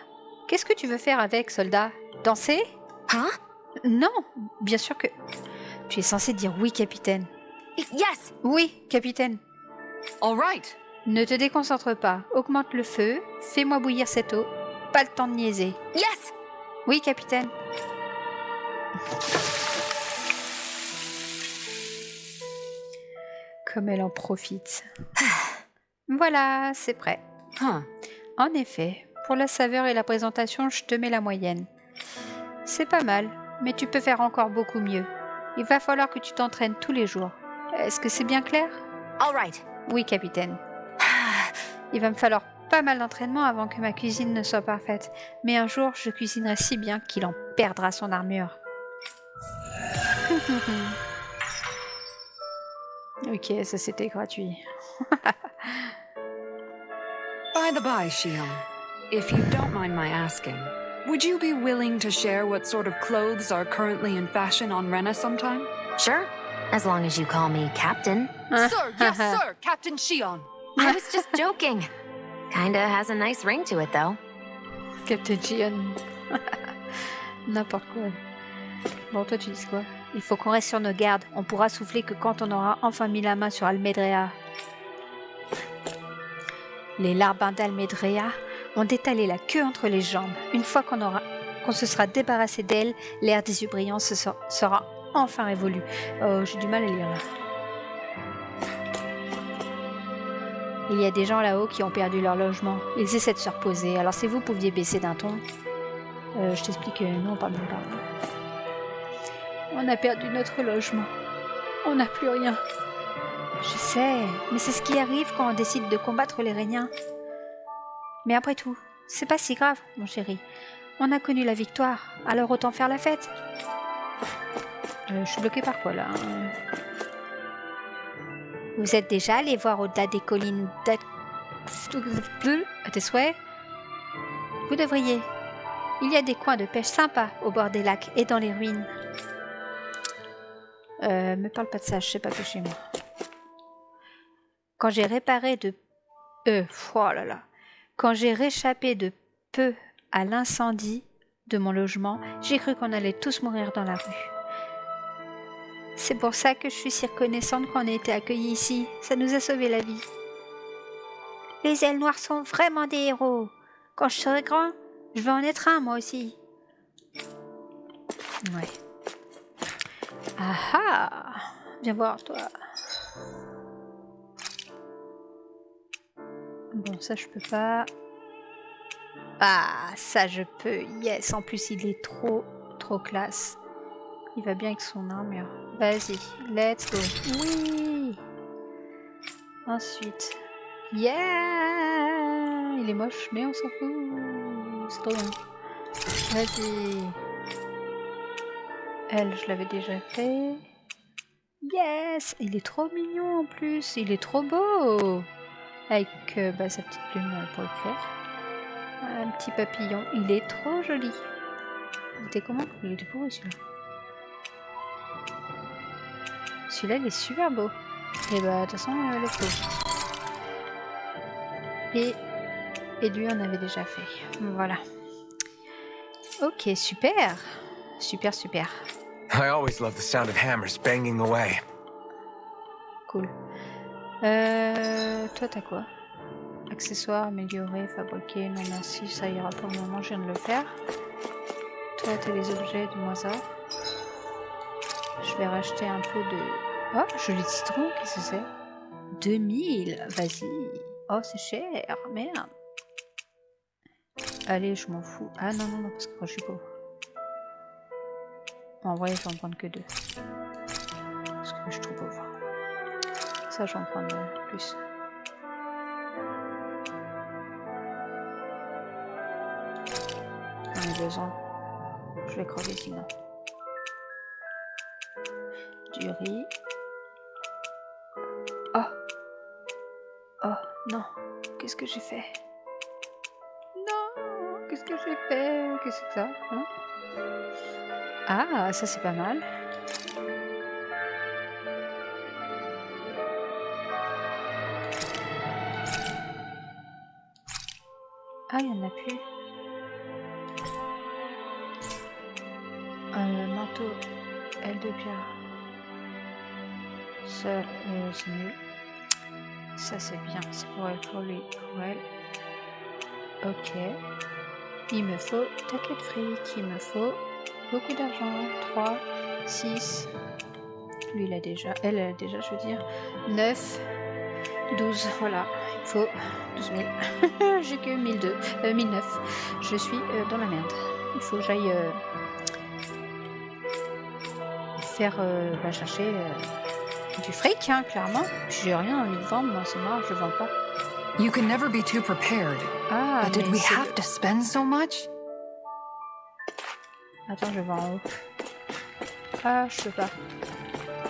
Qu'est-ce que tu veux faire avec, soldat? Danser? Hein? Non, bien sûr que... Tu es censé dire oui, capitaine. Yes. Oui, capitaine. All right. Ne te déconcentre pas. Augmente le feu. Fais-moi bouillir cette eau. Pas le temps de niaiser. Yes. Oui, capitaine. Comme elle en profite. Voilà, c'est prêt. Huh. En effet, pour la saveur et la présentation, je te mets la moyenne. C'est pas mal, mais tu peux faire encore beaucoup mieux. Il va falloir que tu t'entraînes tous les jours. Est-ce que c'est bien clair? All right. Oui, capitaine. Il va me falloir pas mal d'entraînement avant que ma cuisine ne soit parfaite. Mais un jour, je cuisinerai si bien qu'il en perdra son armure. Ok, ça c'était gratuit. By the by, Shion, if you don't mind my asking, would you be willing to share what sort of clothes are currently in fashion on Rena sometime? Sure. As long as you call me Captain. Sir, yes, sir, Captain Shion. I was just joking. Kinda has a nice ring to it, though. Captain Jian. N'importe quoi. Bon, toi tu dis quoi? Il faut qu'on reste sur nos gardes. On pourra souffler que quand on aura enfin mis la main sur Almedrea. Les larbins d'Almedrea ont étalé la queue entre les jambes. Une fois qu'on se sera débarrassé d'elle, l'ère des Ubrians sera enfin révolue. Oh, j'ai du mal à lire là. Il y a des gens là-haut qui ont perdu leur logement. Ils essaient de se reposer. Alors si vous pouviez baisser d'un ton. Je t'explique, nous on parle même pas. On a perdu notre logement. On n'a plus rien. Je sais, mais c'est ce qui arrive quand on décide de combattre les Réniens. Mais après tout, c'est pas si grave, mon chéri. On a connu la victoire, alors autant faire la fête. Je suis bloquée par quoi là? Vous êtes déjà allé voir au-delà des collines à tes souhaits? Vous devriez. Il y a des coins de pêche sympas au bord des lacs et dans les ruines. Me parle pas de ça, je sais pas pêcher moi. Quand j'ai réparé de... oh là là. Quand j'ai réchappé de peu à l'incendie de mon logement, j'ai cru qu'on allait tous mourir dans la rue. C'est pour ça que je suis si reconnaissante qu'on ait été accueillis ici. Ça nous a sauvé la vie. Les ailes noires sont vraiment des héros. Quand je serai grand, je vais en être un moi aussi. Ouais. Ah ah! Viens voir toi. Bon, ça je peux pas. Ah, ça je peux. Yes, en plus il est trop classe. Il va bien avec son armure. Vas-y, let's go. Oui. Ensuite. Yeah! Il est moche, mais on s'en fout. C'est trop bien. Vas-y. Elle, je l'avais déjà fait. Yes! Il est trop mignon en plus. Il est trop beau. Avec sa petite plume pour écrire. Un petit papillon. Il est trop joli. Il était comment? Il était pourri celui-là. Celui-là, il est super beau. Et bah, de toute façon, let's go. Et lui, on avait déjà fait. Voilà. Ok, super. Super. I always love the sound of hammers banging away. Cool. Toi, t'as quoi? Accessoires, améliorer, fabriquer. Non, merci, ça ira pour le moment, je viens de le faire. Toi, t'as les objets, dis-moi ça. Je vais racheter un peu de... Oh, joli citron, qu'est-ce que c'est? 2000, vas-y. Oh, c'est cher, merde. Allez, je m'en fous. Ah non, parce que moi, je suis pauvre. En vrai, je vais en prendre que 2. Parce que je suis trop pauvre. Ça, je vais en prendre plus. J'en ai besoin. Je vais crever sinon. Du riz. Oh non, qu'est-ce que j'ai fait? Non, qu'est-ce que j'ai fait? Qu'est-ce que c'est ça, hein? Ah, ça c'est pas mal. Ah, il n'y en a plus. Manteau, aile de pierre. Ça, c'est nul. Ça c'est bien, c'est pour elle, pour lui, pour elle. Ok. Il me faut taquet de fric, il me faut beaucoup d'argent. 3, 6. Lui il a déjà, elle a déjà, je veux dire. 9, 12, voilà. Il faut 12 000. J'ai que 1009. Je suis dans la merde. Il faut que j'aille faire, chercher... du fric, hein, clairement. J'ai rien envie de vendre, moi, c'est marrant, je vends pas. You can never be too prepared. Ah, but did we have to spend so much? Attends, je vais en haut. Ah, je peux pas.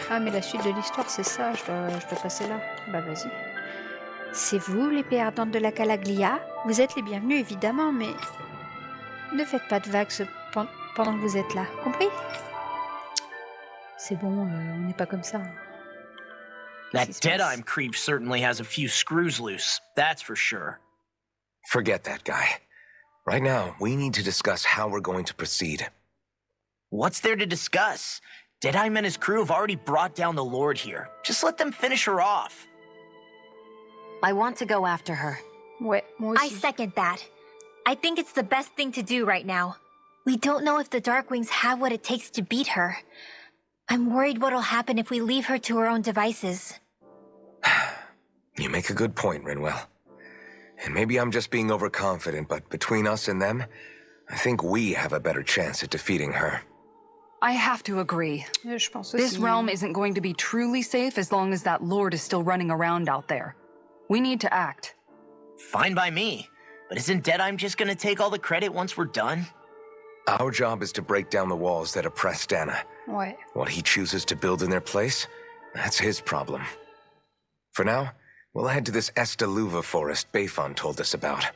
Ah, mais la suite de l'histoire, c'est ça, je dois passer là. Bah, vas-y. C'est vous, les perdantes de la Calaglia? Vous êtes les bienvenus, évidemment, mais... ne faites pas de vagues pendant que vous êtes là, compris? C'est bon, on n'est pas comme ça. That Deadeye creep certainly has a few screws loose, that's for sure. Forget that guy. Right now, we need to discuss how we're going to proceed. What's there to discuss? Deadeye and his crew have already brought down the Lord here. Just let them finish her off. I want to go after her. Ouais, moi aussi. I second that. I think it's the best thing to do right now. We don't know if the Darkwings have what it takes to beat her. I'm worried what'll happen if we leave her to her own devices. You make a good point, Rinwell. And maybe I'm just being overconfident, but between us and them, I think we have a better chance at defeating her. I have to agree. Je pense This aussi. realm isn't going to be truly safe as long as that lord is still running around out there. We need to act. Fine by me. But isn't Deadeye just gonna take all the credit once we're done? Our job is to break down the walls that oppress Dana. Ouais. What he chooses to build in their place, that's his problem. For now, we'll head to this Estaluva forest Bayfon told us about.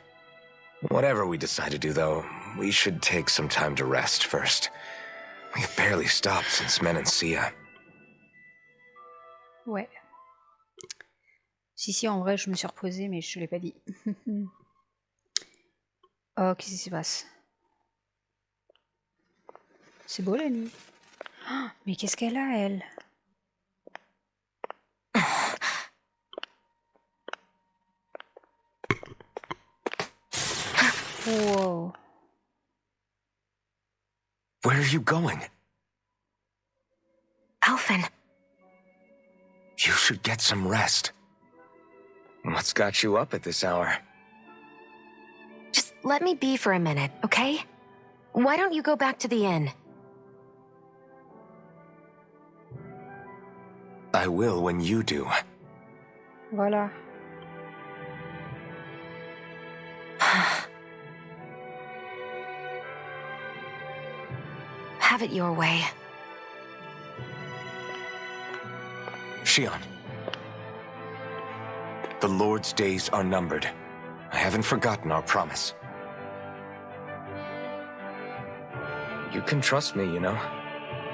Whatever we decide to do, though, we should take some time to rest first. We've barely stopped since Menancia. Ouais. Si, en vrai, je me suis reposée, mais je ne l'ai pas dit. Oh, qu'est-ce qui se passe? C'est beau la nuit. Oh, mais qu'est-ce qu'elle a, elle? Wow. Where are you going? Alphen. You should get some rest. What's got you up at this hour? Just let me be for a minute, okay? Why don't you go back to the inn? I will when you do. Voilà. Have it your way. Shion. The Lord's days are numbered. I haven't forgotten our promise. You can trust me, you know.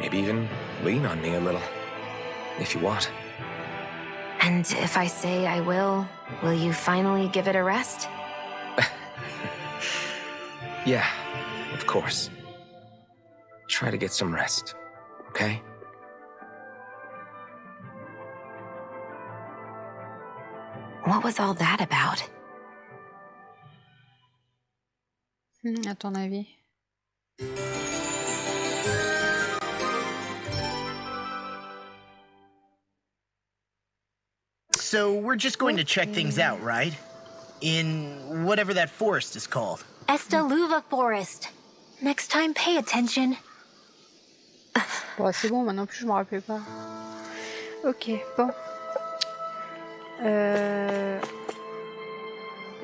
Maybe even lean on me a little. If you want. And if I say I will you finally give it a rest? Yeah, of course. Try to get some rest, okay? What was all that about? À ton avis? So we're just going to check things out, right? In whatever that forest is called. Estaluva Forest. Next time, pay attention. Bon, c'est bon, maintenant plus je me rappelle pas. Ok, bon.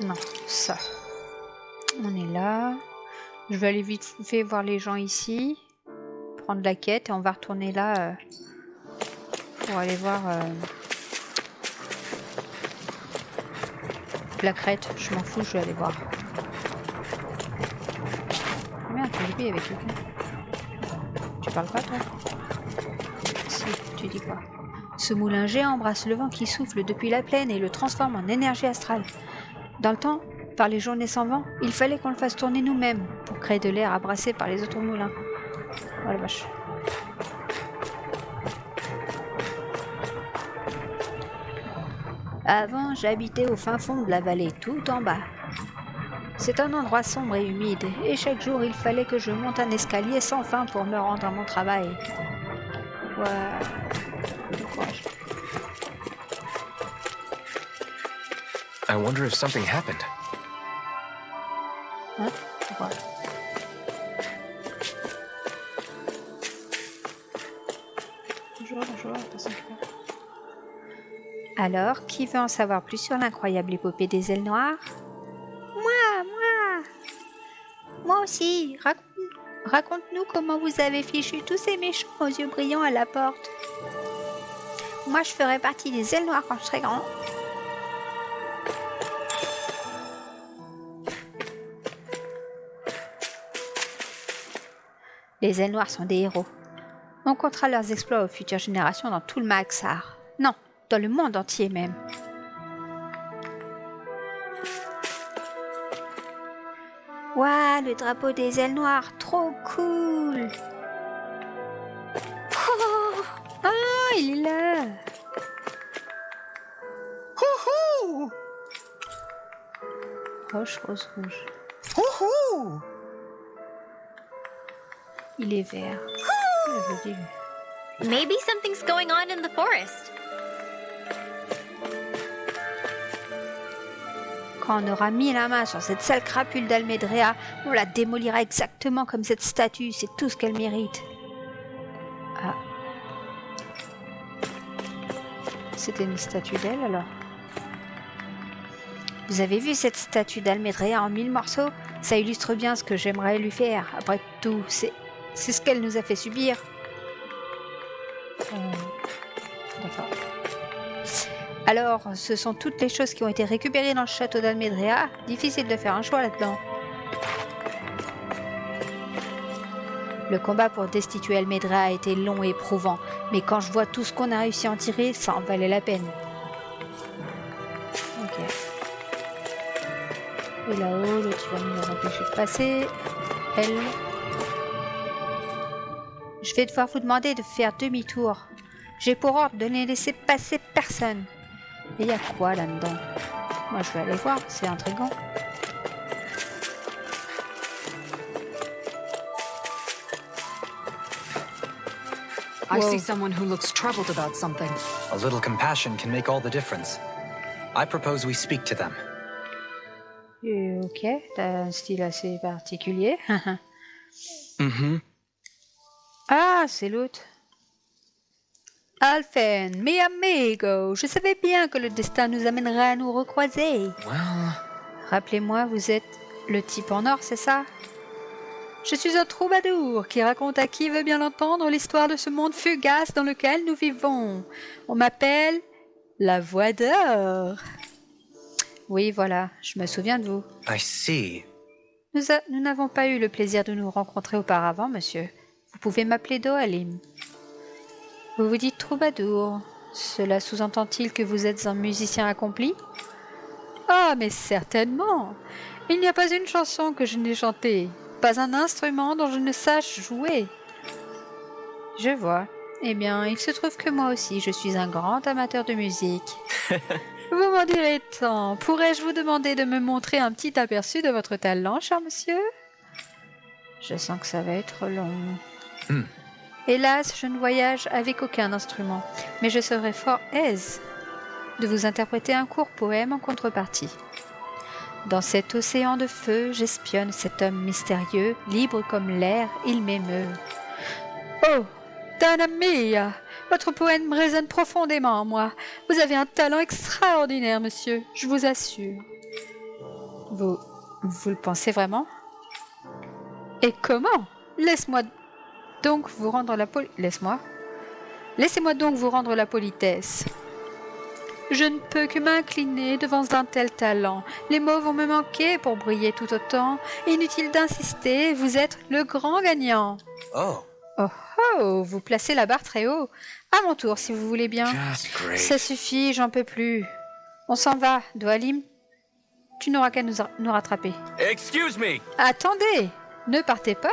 Non, ça. On est là. Je vais aller vite fait voir les gens ici. Prendre la quête et on va retourner là pour aller voir la crête. Je m'en fous, je vais aller voir. Merde, j'ai oublié avec quelqu'un. Tu parles pas, toi? Si, tu dis quoi? Ce moulin géant embrasse le vent qui souffle depuis la plaine et le transforme en énergie astrale. Dans le temps, par les journées sans vent, il fallait qu'on le fasse tourner nous-mêmes pour créer de l'air abrassé par les autres moulins. Oh la vache. Avant, j'habitais au fin fond de la vallée, tout en bas. C'est un endroit sombre et humide, et chaque jour il fallait que je monte un escalier sans fin pour me rendre à mon travail. Ouais. Courage. I wonder if something happened. Hein? Pourquoi? Bonjour, personne qui parle. Alors, qui veut en savoir plus sur l'incroyable épopée des ailes noires? Moi aussi. Raconte-nous comment vous avez fichu tous ces méchants aux yeux brillants à la porte. Moi, je ferai partie des ailes noires quand je serai grand. Les ailes noires sont des héros. On comptera leurs exploits aux futures générations dans tout le Maxar. Non, dans le monde entier même. Waouh, le drapeau des ailes noires, trop cool! Oh, il est là! Roche, rose, rouge. Il est vert. Maybe something's going on in the forest. Quand on aura mis la main sur cette sale crapule d'Almedrea, on la démolira exactement comme cette statue, c'est tout ce qu'elle mérite. Ah. C'était une statue d'elle alors. Vous avez vu cette statue d'Almedrea en 1000 morceaux? Ça illustre bien ce que j'aimerais lui faire. Après tout, c'est ce qu'elle nous a fait subir. D'accord. Alors, ce sont toutes les choses qui ont été récupérées dans le château d'Almedrea. Difficile de faire un choix là-dedans. Le combat pour destituer Almedrea a été long et éprouvant, mais quand je vois tout ce qu'on a réussi à en tirer, ça en valait la peine. Ok. Et là-haut, l'autre il va nous empêcher de passer. Elle. Je vais devoir vous demander de faire demi-tour. J'ai pour ordre de ne laisser passer personne. Et il y a quoi là-dedans? Moi je vais aller voir, c'est intriguant. I see someone who looks troubled about something. A little compassion can make all the difference. I propose we speak to them. Ok, t'as un style assez particulier. Ah, c'est l'autre. Alphen, mi amigo, je savais bien que le destin nous amènerait à nous recroiser. Well... Rappelez-moi, vous êtes le type en or, c'est ça? Je suis un troubadour qui raconte à qui veut bien l'entendre l'histoire de ce monde fugace dans lequel nous vivons. On m'appelle la Voix d'Or. Oui, voilà, je me souviens de vous. I see. Nous n'avons pas eu le plaisir de nous rencontrer auparavant, monsieur. Vous pouvez m'appeler Dohalim. Vous vous dites troubadour. Cela sous-entend-il que vous êtes un musicien accompli? Ah, mais certainement. Il n'y a pas une chanson que je n'ai chantée. Pas un instrument dont je ne sache jouer. Je vois. Eh bien, il se trouve que moi aussi, je suis un grand amateur de musique. Vous m'en direz tant. Pourrais-je vous demander de me montrer un petit aperçu de votre talent, cher monsieur? Je sens que ça va être long. Hélas, je ne voyage avec aucun instrument, mais je serais fort aise de vous interpréter un court poème en contrepartie. Dans cet océan de feu, j'espionne cet homme mystérieux, libre comme l'air, il m'émeut. Oh, Dana mia! Votre poème résonne profondément en moi. Vous avez un talent extraordinaire, monsieur, je vous assure. Vous le pensez vraiment? Et comment? Laissez-moi donc vous rendre la politesse. Je ne peux que m'incliner devant un tel talent. Les mots vont me manquer pour briller tout autant. Inutile d'insister, vous êtes le grand gagnant. Oh. Oh oh, vous placez la barre très haut. À mon tour, si vous voulez bien. Ça suffit, j'en peux plus. On s'en va, Dohalim. Tu n'auras qu'à nous rattraper. Excuse me. Attendez, ne partez pas.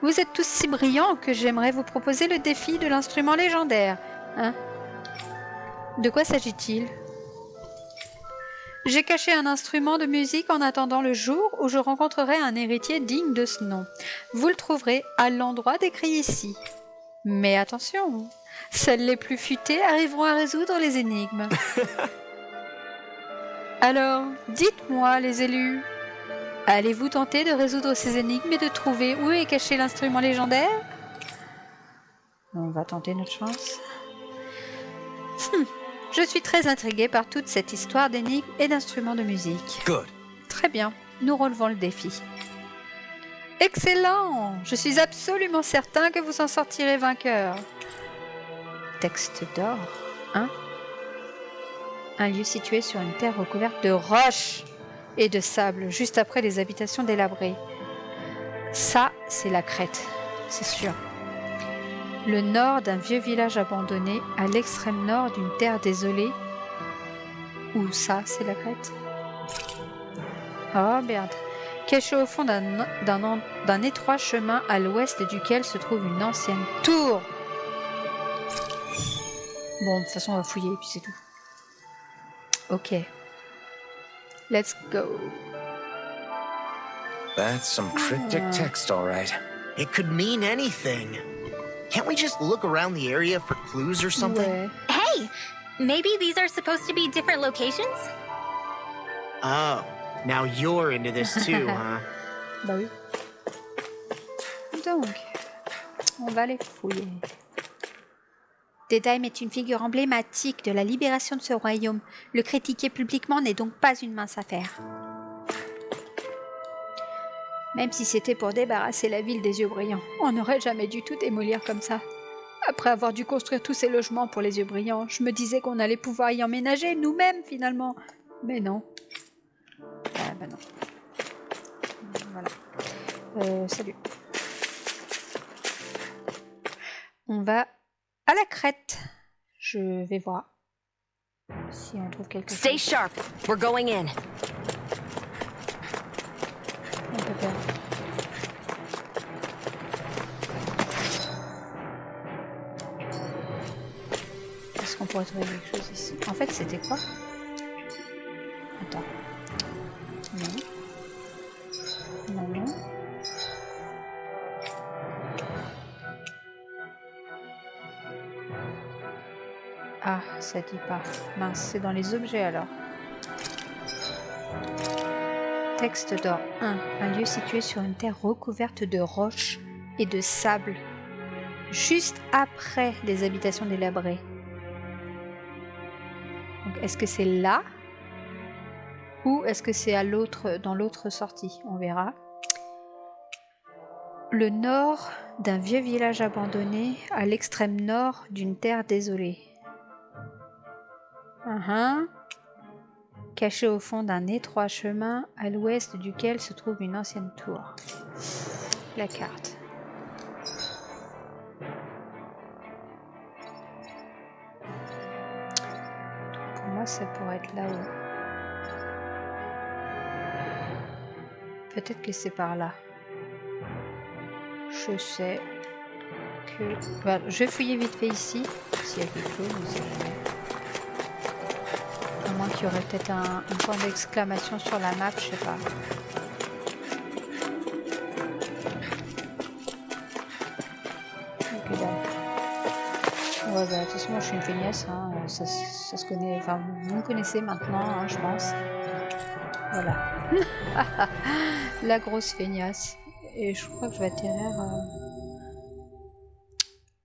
Vous êtes tous si brillants que j'aimerais vous proposer le défi de l'instrument légendaire. Hein? De quoi s'agit-il? J'ai caché un instrument de musique en attendant le jour où je rencontrerai un héritier digne de ce nom. Vous le trouverez à l'endroit décrit ici. Mais attention, seuls les plus futés arriveront à résoudre les énigmes. Alors, dites-moi, les élus, allez-vous tenter de résoudre ces énigmes et de trouver où est caché l'instrument légendaire? On va tenter notre chance. Je suis très intriguée par toute cette histoire d'énigmes et d'instruments de musique. Good. Très bien, nous relevons le défi. Excellent! Je suis absolument certain que vous en sortirez vainqueur. Texte d'or, hein? Un lieu situé sur une terre recouverte de roches et de sable, juste après les habitations délabrées. Ça, c'est la Crète, c'est sûr. Le nord d'un vieux village abandonné, à l'extrême nord d'une terre désolée. Où ça, c'est la Crète? Oh merde. Caché au fond d'un étroit chemin à l'ouest duquel se trouve une ancienne tour. Bon, de toute façon, on va fouiller et puis c'est tout. Ok. Let's go. That's some cryptic text, all right. It could mean anything. Can't we just look around the area for clues or something? Ouais. Hey! Maybe these are supposed to be different locations? Oh, now you're into this too, huh? Bah oui. Donc, on va les fouiller. Dédaim est une figure emblématique de la libération de ce royaume. Le critiquer publiquement n'est donc pas une mince affaire. Même si c'était pour débarrasser la ville des yeux brillants, on n'aurait jamais dû tout démolir comme ça. Après avoir dû construire tous ces logements pour les yeux brillants, je me disais qu'on allait pouvoir y emménager nous-mêmes finalement. Mais non. Ah bah non. Voilà. Salut. On va à la Crète. Je vais voir si on trouve quelque chose. Stay sharp. We're going in. Est-ce qu'on pourrait trouver quelque chose ici? En fait, c'était quoi? Attends. Non. Non. Ah, ça dit pas. Mince, c'est dans les objets alors. Texte d'or 1. Un lieu situé sur une terre recouverte de roches et de sable, juste après les habitations délabrées. Donc, est-ce que c'est là? Ou est-ce que c'est à l'autre, dans l'autre sortie? On verra. Le nord d'un vieux village abandonné à l'extrême nord d'une terre désolée. Caché au fond d'un étroit chemin à l'ouest duquel se trouve une ancienne tour. La carte. Pour moi, ça pourrait être là-haut. Peut-être que c'est par là. Je sais que... Voilà, je vais fouiller vite fait ici, s'il y a quelque chose. Mais à moins qu'il y aurait peut-être un point d'exclamation sur la map, je sais pas. Ok, là. Ouais, bah, de toute façon, moi, je suis une feignasse, hein. Ça se connaît, enfin, vous me connaissez maintenant, hein, je pense. Voilà. La grosse feignasse. Et je crois que je vais atterrir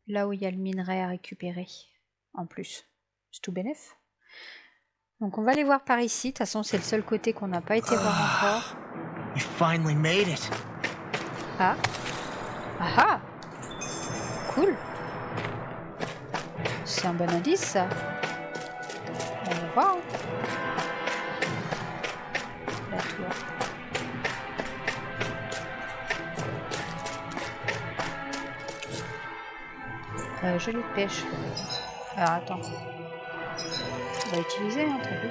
là où il y a le minerai à récupérer. En plus. C'est tout bénef. Donc on va aller voir par ici. De toute façon, c'est le seul côté qu'on n'a pas été voir encore. We finally made it. Ah. Ah. Cool. C'est un bon indice, ça. On va voir. La tour. Joli de pêche. Alors attends. On va utiliser, hein, tant pis.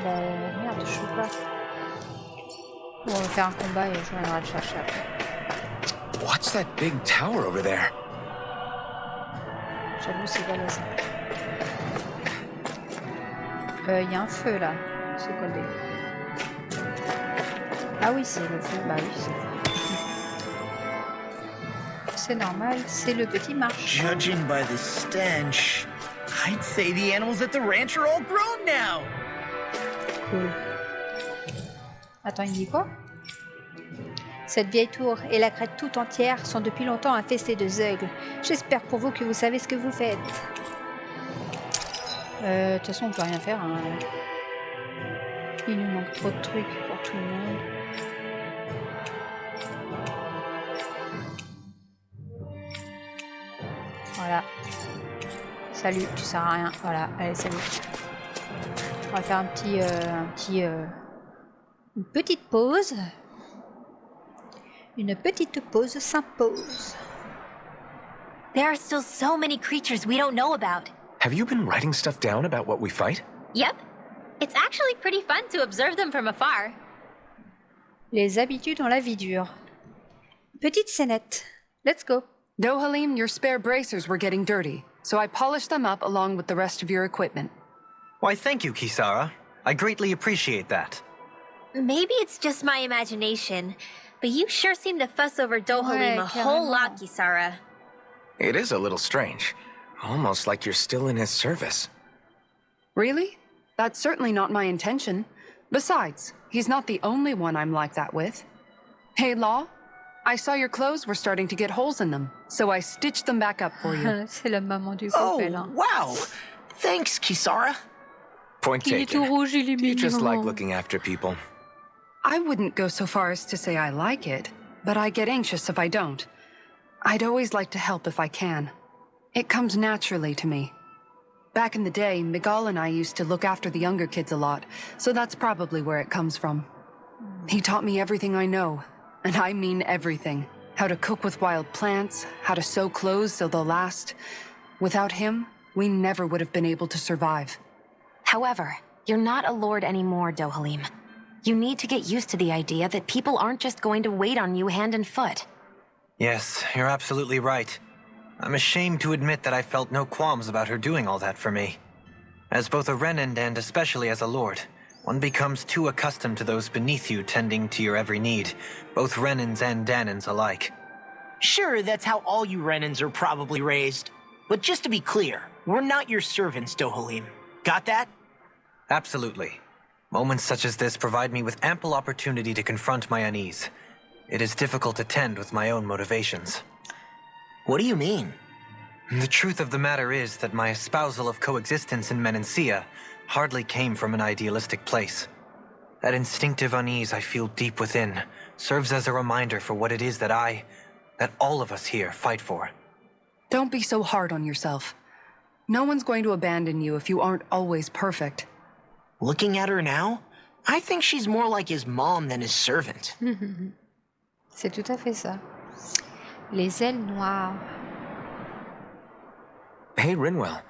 Bah merde, je sais pas. Bon, on va faire un combat et je viendrai le chercher après. What's that big tower over there? J'avoue, c'est balèze. Y a un feu là. C'est quoi le délire? Ah oui, c'est le feu. Bah oui, c'est le feu. C'est normal, c'est le petit marche. Judging by the stench, I'd say the animals at the ranch are all grown now. Cool. Attends, il dit quoi? Cette vieille tour et la crête tout entière sont depuis longtemps infestées de zeugles. J'espère pour vous que vous savez ce que vous faites. De toute façon, on peut rien faire. Hein. Il nous manque trop de trucs pour tout le monde. Voilà. Salut, tu sers à rien. Voilà, allez, salut. On va faire une petite pause. Une petite pause s'impose. There are still so many creatures we don't know about. Have you been writing stuff down about what we fight? Yep. It's actually pretty fun to observe them from afar. Les habitudes ont la vie dure. Petite scénette. Let's go. Dohalim, your spare bracers were getting dirty, so I polished them up along with the rest of your equipment. Why, thank you, Kisara. I greatly appreciate that. Maybe it's just my imagination, but you sure seem to fuss over Dohalim a whole lot, Kisara. It is a little strange. Almost like you're still in his service. Really? That's certainly not my intention. Besides, he's not the only one I'm like that with. Hey, Law, I saw your clothes were starting to get holes in them, so I stitched them back up for you. C'est la maman du Oh, copain. wow. Thanks, Kisara. Point Il est tout taken. rouge, il est You just like mignon. looking after people. I wouldn't go so far as to say I like it, but I get anxious if I don't. I'd always like to help if I can. It comes naturally to me. Back in the day, Miguel and I used to look after the younger kids a lot, so that's probably where it comes from. He taught me everything I know, and I mean everything. How to cook with wild plants, how to sew clothes so they'll last. Without him, we never would have been able to survive. However, you're not a lord anymore, Dohalim. You need to get used to the idea that people aren't just going to wait on you hand and foot. Yes, you're absolutely right. I'm ashamed to admit that I felt no qualms about her doing all that for me. As both a Renan and especially as a lord, one becomes too accustomed to those beneath you tending to your every need, both Renans and Danans alike. Sure, that's how all you Renans are probably raised. But just to be clear, we're not your servants, Dohalim. Got that? Absolutely. Moments such as this provide me with ample opportunity to confront my unease. It is difficult to tend with my own motivations. What do you mean? The truth of the matter is that my espousal of coexistence in Menancia hardly came from an idealistic place. That instinctive unease I feel deep within serves as a reminder for what it is that all of us here fight for. Don't be so hard on yourself. No one's going to abandon you if you aren't always perfect. Looking at her now, I think she's more like his mom than his servant. C'est tout à fait ça. Les ailes noires. Hey, Rinwell.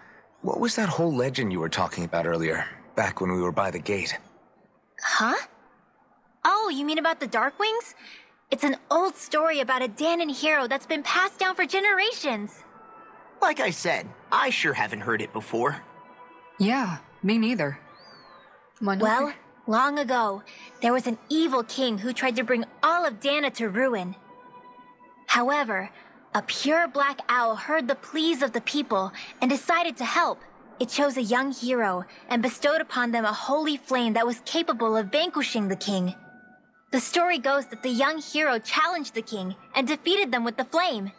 What was that whole legend you were talking about earlier, back when we were by the gate? Huh? Oh, you mean about the Darkwings? It's an old story about a Danon hero that's been passed down for generations. Like I said, I sure haven't heard it before. Yeah, me neither. Well, long ago, there was an evil king who tried to bring all of Dana to ruin. However, a pure black owl heard the pleas of the people and decided to help. It chose a young hero and bestowed upon them a holy flame that was capable of vanquishing the king. The story goes that the young hero challenged the king and defeated them with the flame.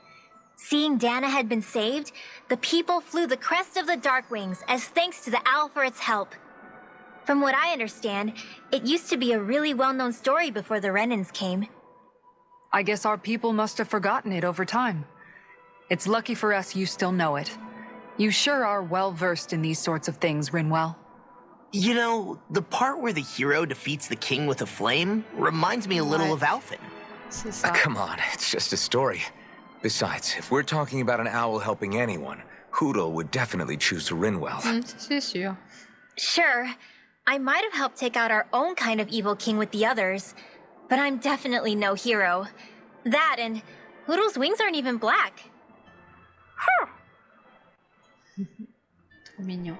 Seeing Dana had been saved, the people flew the crest of the Darkwings as thanks to the owl for its help. From what I understand, it used to be a really well-known story before the Renans came. I guess our people must have forgotten it over time. It's lucky for us you still know it. You sure are well-versed in these sorts of things, Rinwell. You know, the part where the hero defeats the king with a flame reminds me a little of Alphen. C'est ça. Come on, it's just a story. Besides, if we're talking about an owl helping anyone, Hoodle would definitely choose Rinwell. C'est sûr. Sure, I might have helped take out our own kind of evil king with the others, but I'm definitely no hero. That and Hoodle's wings aren't even black. Trop mignon.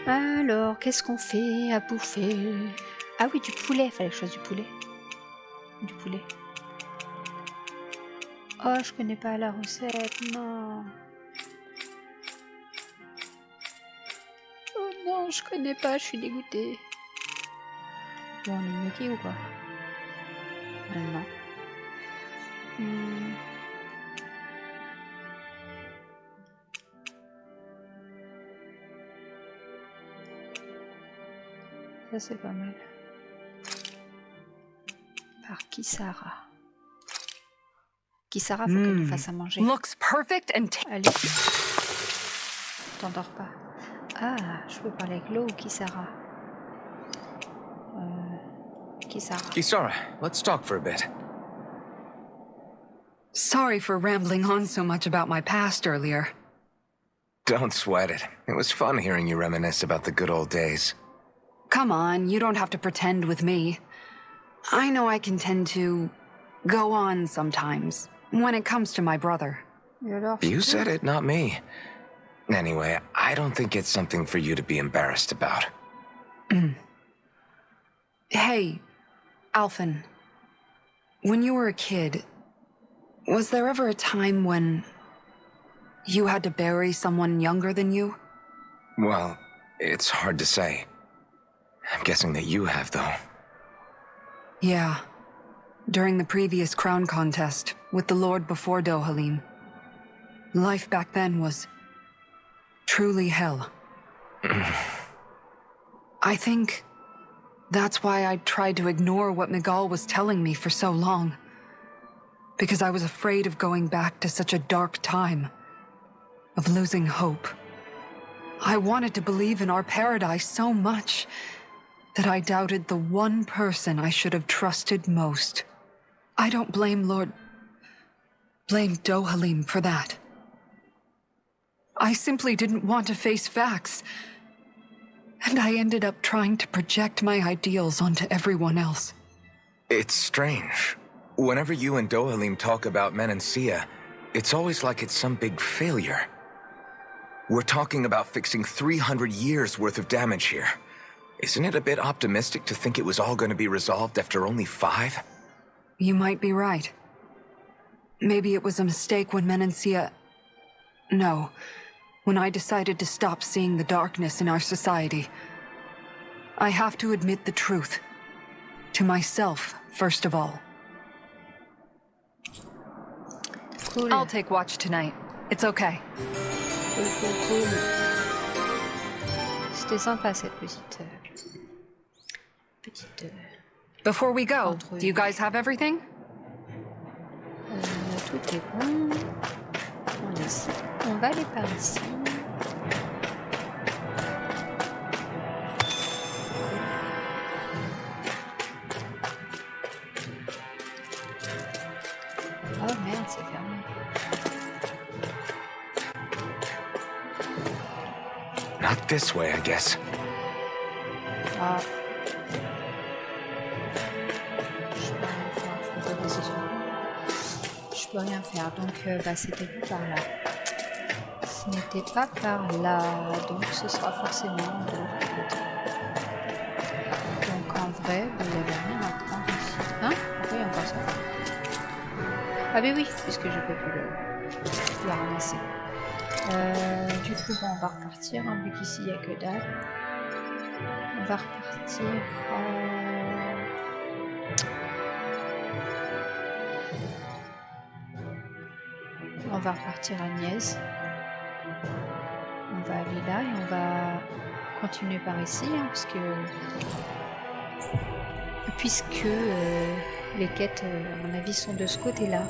Alors, qu'est-ce qu'on fait à bouffer? Ah oui, du poulet. Fallait que je fasse du poulet. Du poulet. Oh, je connais pas la recette. Non. Oh non, je connais pas. Je suis dégoûtée. Bon, on est gnocchi ou quoi? Non. Ça c'est pas mal. Par Kisara. Kisara, faut qu'elle nous fasse à manger. Looks perfect and Allez. T'endors pas. Ah, je peux parler avec l'eau ou Kisara? Kisara. Kisara, let's talk for a bit. Sorry for rambling on so much about my past earlier. Don't sweat it. It was fun hearing you reminisce about the good old days. Come on, you don't have to pretend with me. I know I can tend to go on sometimes when it comes to my brother. You said it, not me. Anyway, I don't think it's something for you to be embarrassed about. Hey, Alphen. When you were a kid, was there ever a time when you had to bury someone younger than you? Well, it's hard to say. I'm guessing that you have, though. Yeah. During the previous crown contest, with the Lord before Dohalim. Life back then was truly hell. I think that's why I tried to ignore what Miguel was telling me for so long. Because I was afraid of going back to such a dark time. Of losing hope. I wanted to believe in our paradise so much that I doubted the one person I should have trusted most. I don't blame Dohalim for that. I simply didn't want to face facts. And I ended up trying to project my ideals onto everyone else. It's strange. Whenever you and Dohalim talk about Menancia, it's always like it's some big failure. We're talking about fixing 300 years worth of damage here. Isn't it a bit optimistic to think it was all going to be resolved after only 5? You might be right. Maybe it was a mistake when Menancia... No. When I decided to stop seeing the darkness in our society. I have to admit the truth. To myself, first of all. Cool. I'll take watch tonight. It's okay. Cool. C'était sympa cette petite... Before we go, do you guys have everything? Tout est bon. On va aller par ici. Oh merde, c'est fermé. Not this way, I guess. Ah. Je peux rien faire, donc bah, c'était plus par là. Ce n'était pas par là, donc ce sera forcément de l'autre côté. Donc en vrai, il n'y avait rien à prendre ici. Hein? Oui, encore ça. Ah mais oui, puisque je peux plus le ramasser. Du coup, bon, on va repartir, hein, vu qu'ici il n'y a que dalle. On va repartir... On va repartir à Nièze. On va aller là et on va continuer par ici, hein, puisque les quêtes, à mon avis, sont de ce côté-là.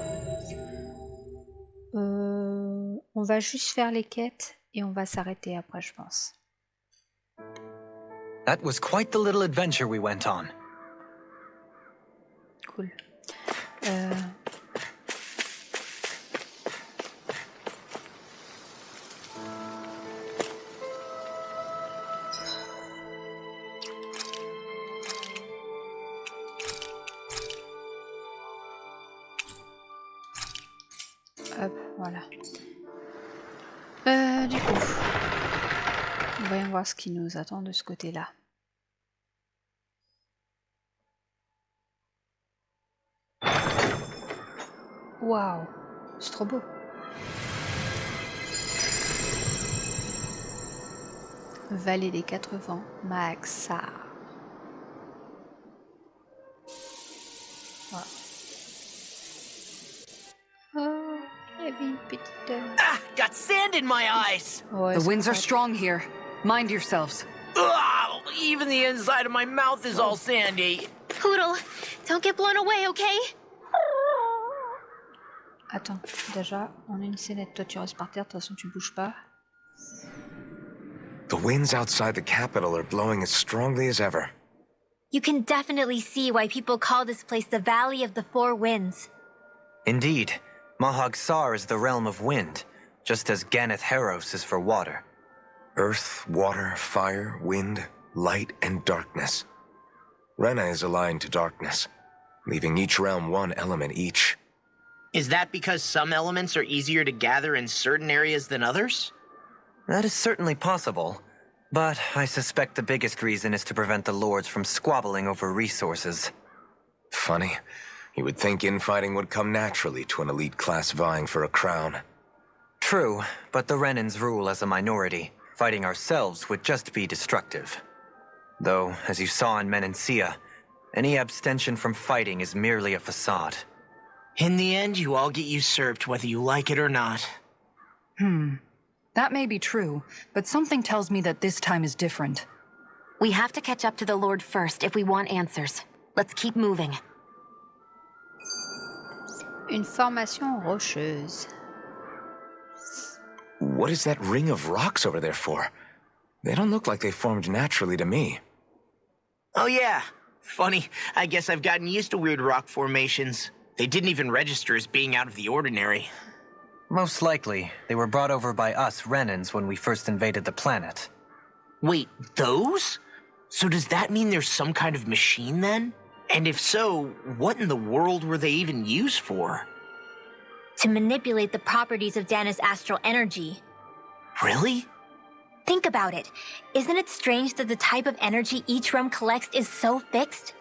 On va juste faire les quêtes et on va s'arrêter après, je pense. That was quite the little adventure we went on. Cool. Hop, voilà. Du coup, voyons voir ce qui nous attend de ce côté-là. Waouh, c'est trop beau. Vallée des 4 vents, Maxa. Voilà. Oh, il y avait une petite... Ah, got sand in my eyes! Ouais, The winds are strong here. Mind yourselves. Ugh, even the inside of my mouth is all sandy. Poodle, don't get blown away, okay? Attends, déjà, on a une scénette. Toi, tu restes par terre, de toute façon, tu bouges pas. The winds outside the capital are blowing as strongly as ever. You can definitely see why people call this place the Valley of the Four Winds. Indeed, Mahag Sar is the realm of wind, just as Ganeth Heros is for water. Earth, water, fire, wind, light, and darkness. Rena is aligned to darkness, leaving each realm one element each. Is that because some elements are easier to gather in certain areas than others? That is certainly possible, but I suspect the biggest reason is to prevent the lords from squabbling over resources. Funny. You would think infighting would come naturally to an elite class vying for a crown. True, but the Renans rule as a minority. Fighting ourselves would just be destructive. Though, as you saw in Menancia, any abstention from fighting is merely a facade. In the end, you all get usurped whether you like it or not. That may be true, but something tells me that this time is different. We have to catch up to the Lord first if we want answers. Let's keep moving. Une formation rocheuse. What is that ring of rocks over there for? They don't look like they formed naturally to me. Oh yeah. Funny, I guess I've gotten used to weird rock formations. They didn't even register as being out of the ordinary. Most likely, they were brought over by us Renans when we first invaded the planet. Wait, those? So does that mean there's some kind of machine then? And if so, what in the world were they even used for? To manipulate the properties of Dana's astral energy. Really? Think about it. Isn't it strange that the type of energy each realm collects is so fixed?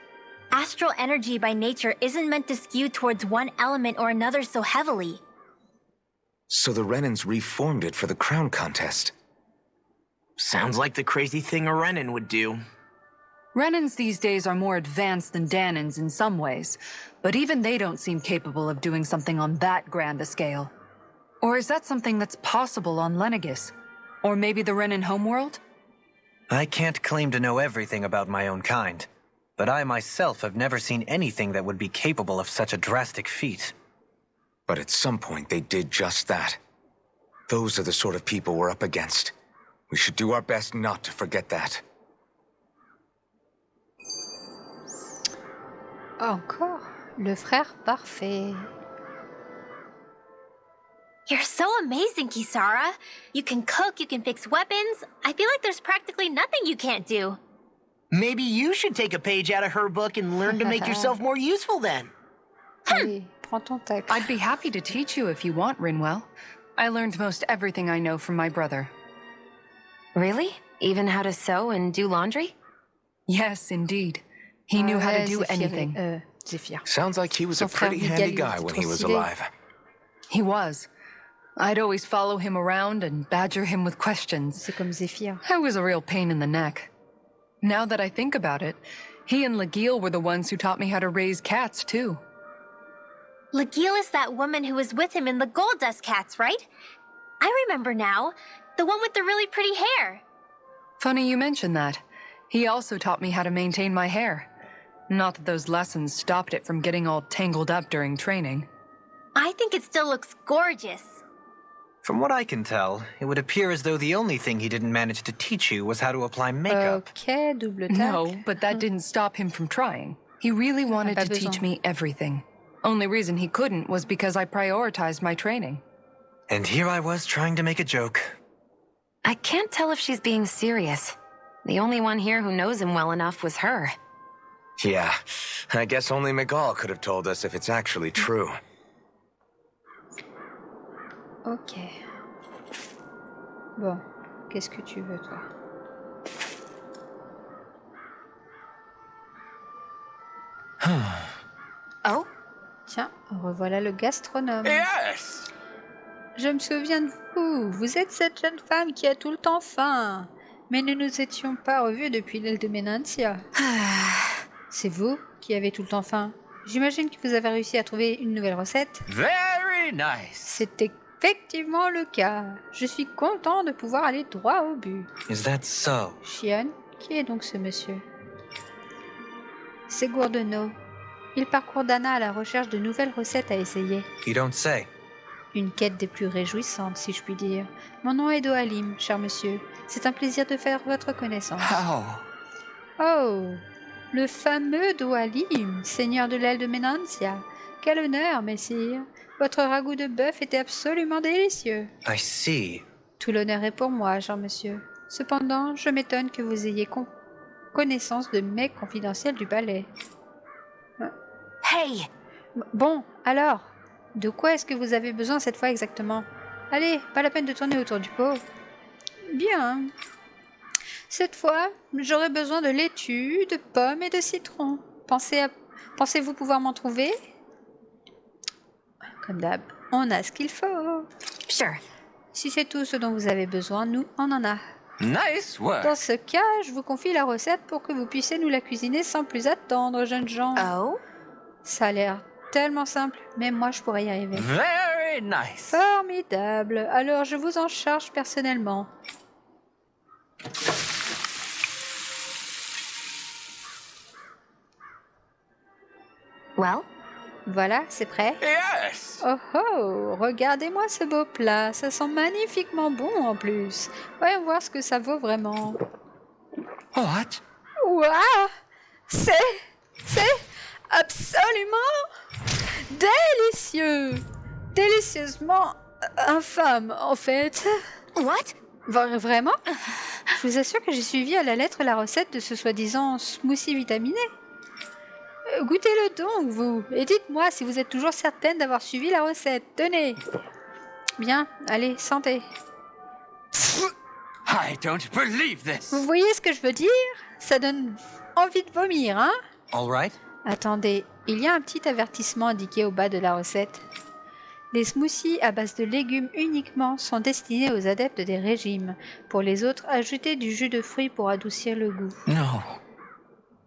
Astral energy by nature isn't meant to skew towards one element or another so heavily. So the Renans reformed it for the crown contest. Sounds like the crazy thing a Renan would do. Renans these days are more advanced than Danans in some ways, but even they don't seem capable of doing something on that grand a scale. Or is that something that's possible on Lenegis? Or maybe the Renan homeworld? I can't claim to know everything about my own kind, but I myself have never seen anything that would be capable of such a drastic feat. But at some point they did just that. Those are the sort of people we're up against. We should do our best not to forget that. Encore le frère parfait. You're so amazing, Kisara. You can cook, you can fix weapons. I feel like there's practically nothing you can't do. Maybe you should take a page out of her book and learn to make yourself more useful then. Allez, prends ton texte. I'd be happy to teach you if you want, Rinwell. I learned most everything I know from my brother. Really? Even how to sew and do laundry? Yes, indeed. He knew how to do anything. Zephyr. Sounds like he was a Son frère pretty Miguel, handy il guy était when trop he was stylé. alive. He was. I'd always follow him around and badger him with questions. C'est comme Zephyr. I was a real pain in the neck. Now that I think about it, he and Legil were the ones who taught me how to raise cats, too. Legil is that woman who was with him in the Gold Dust Cats, right? I remember now. The one with the really pretty hair. Funny you mention that. He also taught me how to maintain my hair. Not that those lessons stopped it from getting all tangled up during training. I think it still looks gorgeous. From what I can tell, it would appear as though the only thing he didn't manage to teach you was how to apply makeup. Ok, double tac. No, but that didn't stop him from trying. He really wanted Pas to teach besoin. me everything. Only reason he couldn't was because I prioritized my training. And here I was trying to make a joke. I can't tell if she's being serious. The only one here who knows him well enough was her. Yeah, I guess only Miguel could have told us if it's actually true. Ok. Bon, qu'est-ce que tu veux, toi? Oh? Tiens, revoilà le gastronome. Yes! Je me souviens de vous. Vous êtes cette jeune femme qui a tout le temps faim. Mais nous ne nous étions pas revus depuis l'île de Menantia. C'est vous qui avez tout le temps faim. J'imagine que vous avez réussi à trouver une nouvelle recette. Very nice. C'est effectivement le cas. Je suis content de pouvoir aller droit au but. Is that so? Shion, qui est donc ce monsieur? C'est Gourdeno. Il parcourt Dana à la recherche de nouvelles recettes à essayer. You don't say. Une quête des plus réjouissantes, si je puis dire. Mon nom est Dohalim, cher monsieur. C'est un plaisir de faire votre connaissance. How? Oh, le fameux Dohalim, seigneur de l'aile de Menantia. Quel honneur, messire. Votre ragoût de bœuf était absolument délicieux. I see. Tout l'honneur est pour moi, cher monsieur. Cependant, je m'étonne que vous ayez connaissance de mes confidentiels du palais. Hey! Bon, alors, de quoi est-ce que vous avez besoin cette fois exactement? Allez, pas la peine de tourner autour du pot. Bien. Cette fois, j'aurai besoin de laitue, de pommes et de citron. Pensez-vous pouvoir m'en trouver? Comme d'hab, on a ce qu'il faut. Sure. Si c'est tout ce dont vous avez besoin, nous, on en a. Nice work. Dans ce cas, je vous confie la recette pour que vous puissiez nous la cuisiner sans plus attendre, jeunes gens. Oh? Ça a l'air tellement simple, mais moi je pourrais y arriver. Very nice. Formidable. Alors je vous en charge personnellement. Well? Voilà, c'est prêt. Yes. Oh oh, regardez-moi ce beau plat. Ça sent magnifiquement bon en plus. Voyons voir ce que ça vaut vraiment. What? Waouh! C'est absolument délicieux. Délicieusement infâme, en fait. What? Vraiment? Je vous assure que j'ai suivi à la lettre la recette de ce soi-disant smoothie vitaminé. Goûtez-le donc, vous, et dites-moi si vous êtes toujours certaine d'avoir suivi la recette. Tenez. Bien, allez, santé. I don't believe this. Vous voyez ce que je veux dire? Ça donne envie de vomir, hein? All right. Attendez, il y a un petit avertissement indiqué au bas de la recette. Les smoothies à base de légumes uniquement sont destinés aux adeptes des régimes. Pour les autres, ajoutez du jus de fruits pour adoucir le goût. No.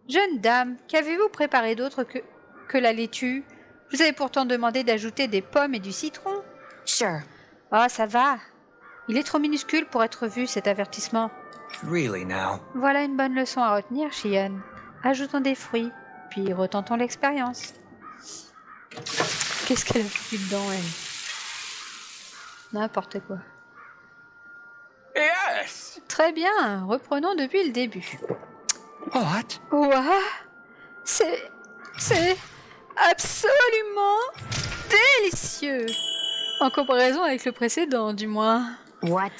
Jeune dame, qu'avez-vous préparé d'autre que la laitue? Vous avez pourtant demandé d'ajouter des pommes et du citron. Sure. Oh, ça va. Il est trop minuscule pour être vu, cet avertissement. Really now. Voilà une bonne leçon à retenir, Cheyenne. Ajoutons des fruits, puis retentons l'expérience. Qu'est-ce qu'elle a foutu dedans, elle? N'importe quoi. Yes. Très bien, reprenons depuis le début. What? Ouah, c'est absolument délicieux. En comparaison avec le précédent, du moins. What?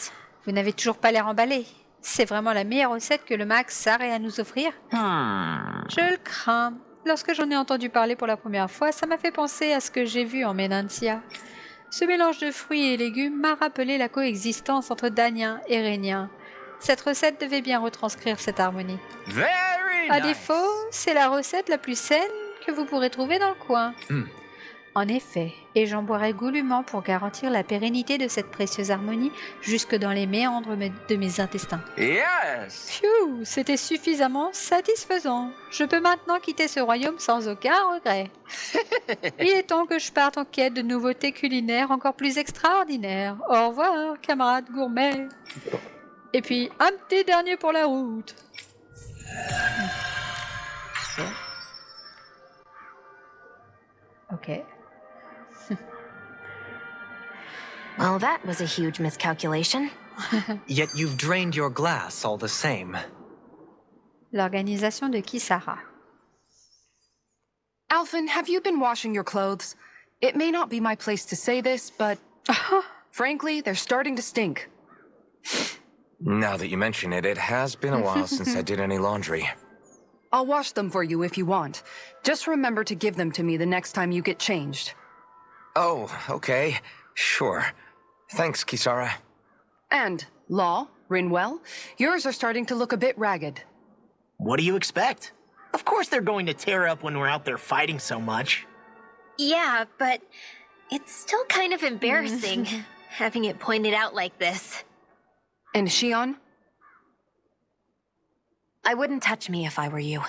Vous n'avez toujours pas l'air emballé. C'est vraiment la meilleure recette que le Max s'arrête à nous offrir? Je le crains. Lorsque j'en ai entendu parler pour la première fois, ça m'a fait penser à ce que j'ai vu en Ménantia. Ce mélange de fruits et légumes m'a rappelé la coexistence entre Daniens et Réniens. Cette recette devait bien retranscrire cette harmonie. Very À nice. défaut, c'est la recette la plus saine que vous pourrez trouver dans le coin. En effet, et j'en boirai goulûment pour garantir la pérennité de cette précieuse harmonie jusque dans les méandres de mes intestins. Yes. Phew, c'était suffisamment satisfaisant. Je peux maintenant quitter ce royaume sans aucun regret. Il est temps que je parte en quête de nouveautés culinaires encore plus extraordinaires. Au revoir, camarades gourmets. Et puis, un petit dernier pour la route. Ok. Well, that was a huge miscalculation. Yet you've drained your glass all the same. L'organisation de Kisara. Alphen, have you been washing your clothes? It may not be my place to say this, but frankly, they're starting to stink. Now that you mention it, it has been a while since I did any laundry. I'll wash them for you if you want. Just remember to give them to me the next time you get changed. Oh, okay. Sure. Thanks, Kisara. And, Law, Rinwell, yours are starting to look a bit ragged. What do you expect? Of course they're going to tear up when we're out there fighting so much. Yeah, but it's still kind of embarrassing having it pointed out like this. And Shion? I wouldn't touch me if I were you.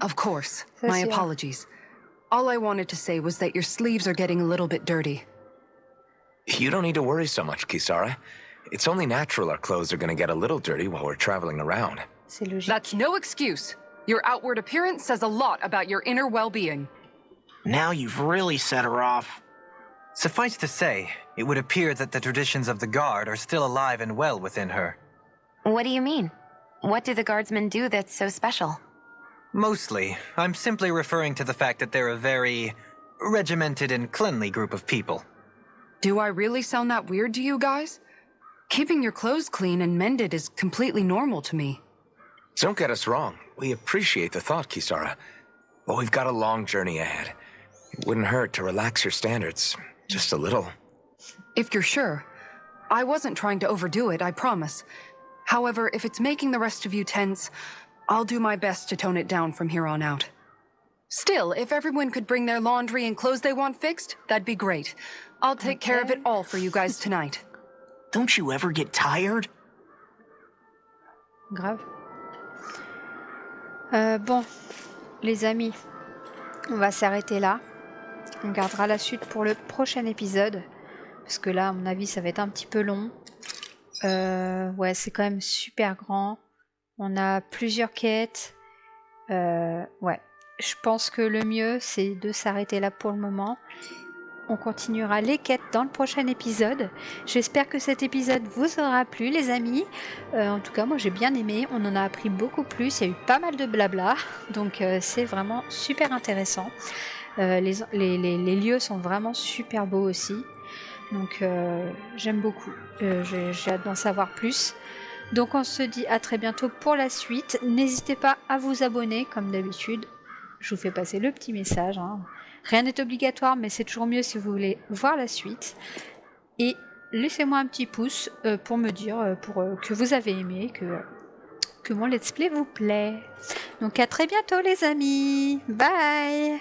Of course. My apologies. All I wanted to say was that your sleeves are getting a little bit dirty. You don't need to worry so much, Kisara. It's only natural our clothes are gonna get a little dirty while we're traveling around. C'est logique. That's no excuse. Your outward appearance says a lot about your inner well-being. Now you've really set her off. Suffice to say, it would appear that the traditions of the Guard are still alive and well within her. What do you mean? What do the guardsmen do that's so special? Mostly, I'm simply referring to the fact that they're a very regimented and cleanly group of people. Do I really sound that weird to you guys? Keeping your clothes clean and mended is completely normal to me. Don't get us wrong. We appreciate the thought, Kisara. But we've got a long journey ahead. It wouldn't hurt to relax your standards. Just a little. If you're sure. I wasn't trying to overdo it, I promise. However, if it's making the rest of you tense, I'll do my best to tone it down from here on out. Still, if everyone could bring their laundry and clothes they want fixed, that'd be great. I'll take care of it all for you guys tonight. Don't you ever get tired? Grave. Bon, les amis, on va s'arrêter là. On gardera la suite pour le prochain épisode. Parce que là, à mon avis, ça va être un petit peu long. Ouais, c'est quand même super grand. On a plusieurs quêtes. Ouais, je pense que le mieux, c'est de s'arrêter là pour le moment. On continuera les quêtes dans le prochain épisode. J'espère que cet épisode vous aura plu, les amis. En tout cas, moi, j'ai bien aimé. On en a appris beaucoup plus. Il y a eu pas mal de blabla. Donc, c'est vraiment super intéressant. Les lieux sont vraiment super beaux aussi. Donc, j'aime beaucoup. J'ai hâte d'en savoir plus. Donc on se dit à très bientôt pour la suite. N'hésitez pas à vous abonner comme d'habitude. Je vous fais passer le petit message. Hein. Rien n'est obligatoire, mais c'est toujours mieux si vous voulez voir la suite. Et laissez-moi un petit pouce pour me dire que vous avez aimé, que mon let's play vous plaît. Donc à très bientôt les amis. Bye.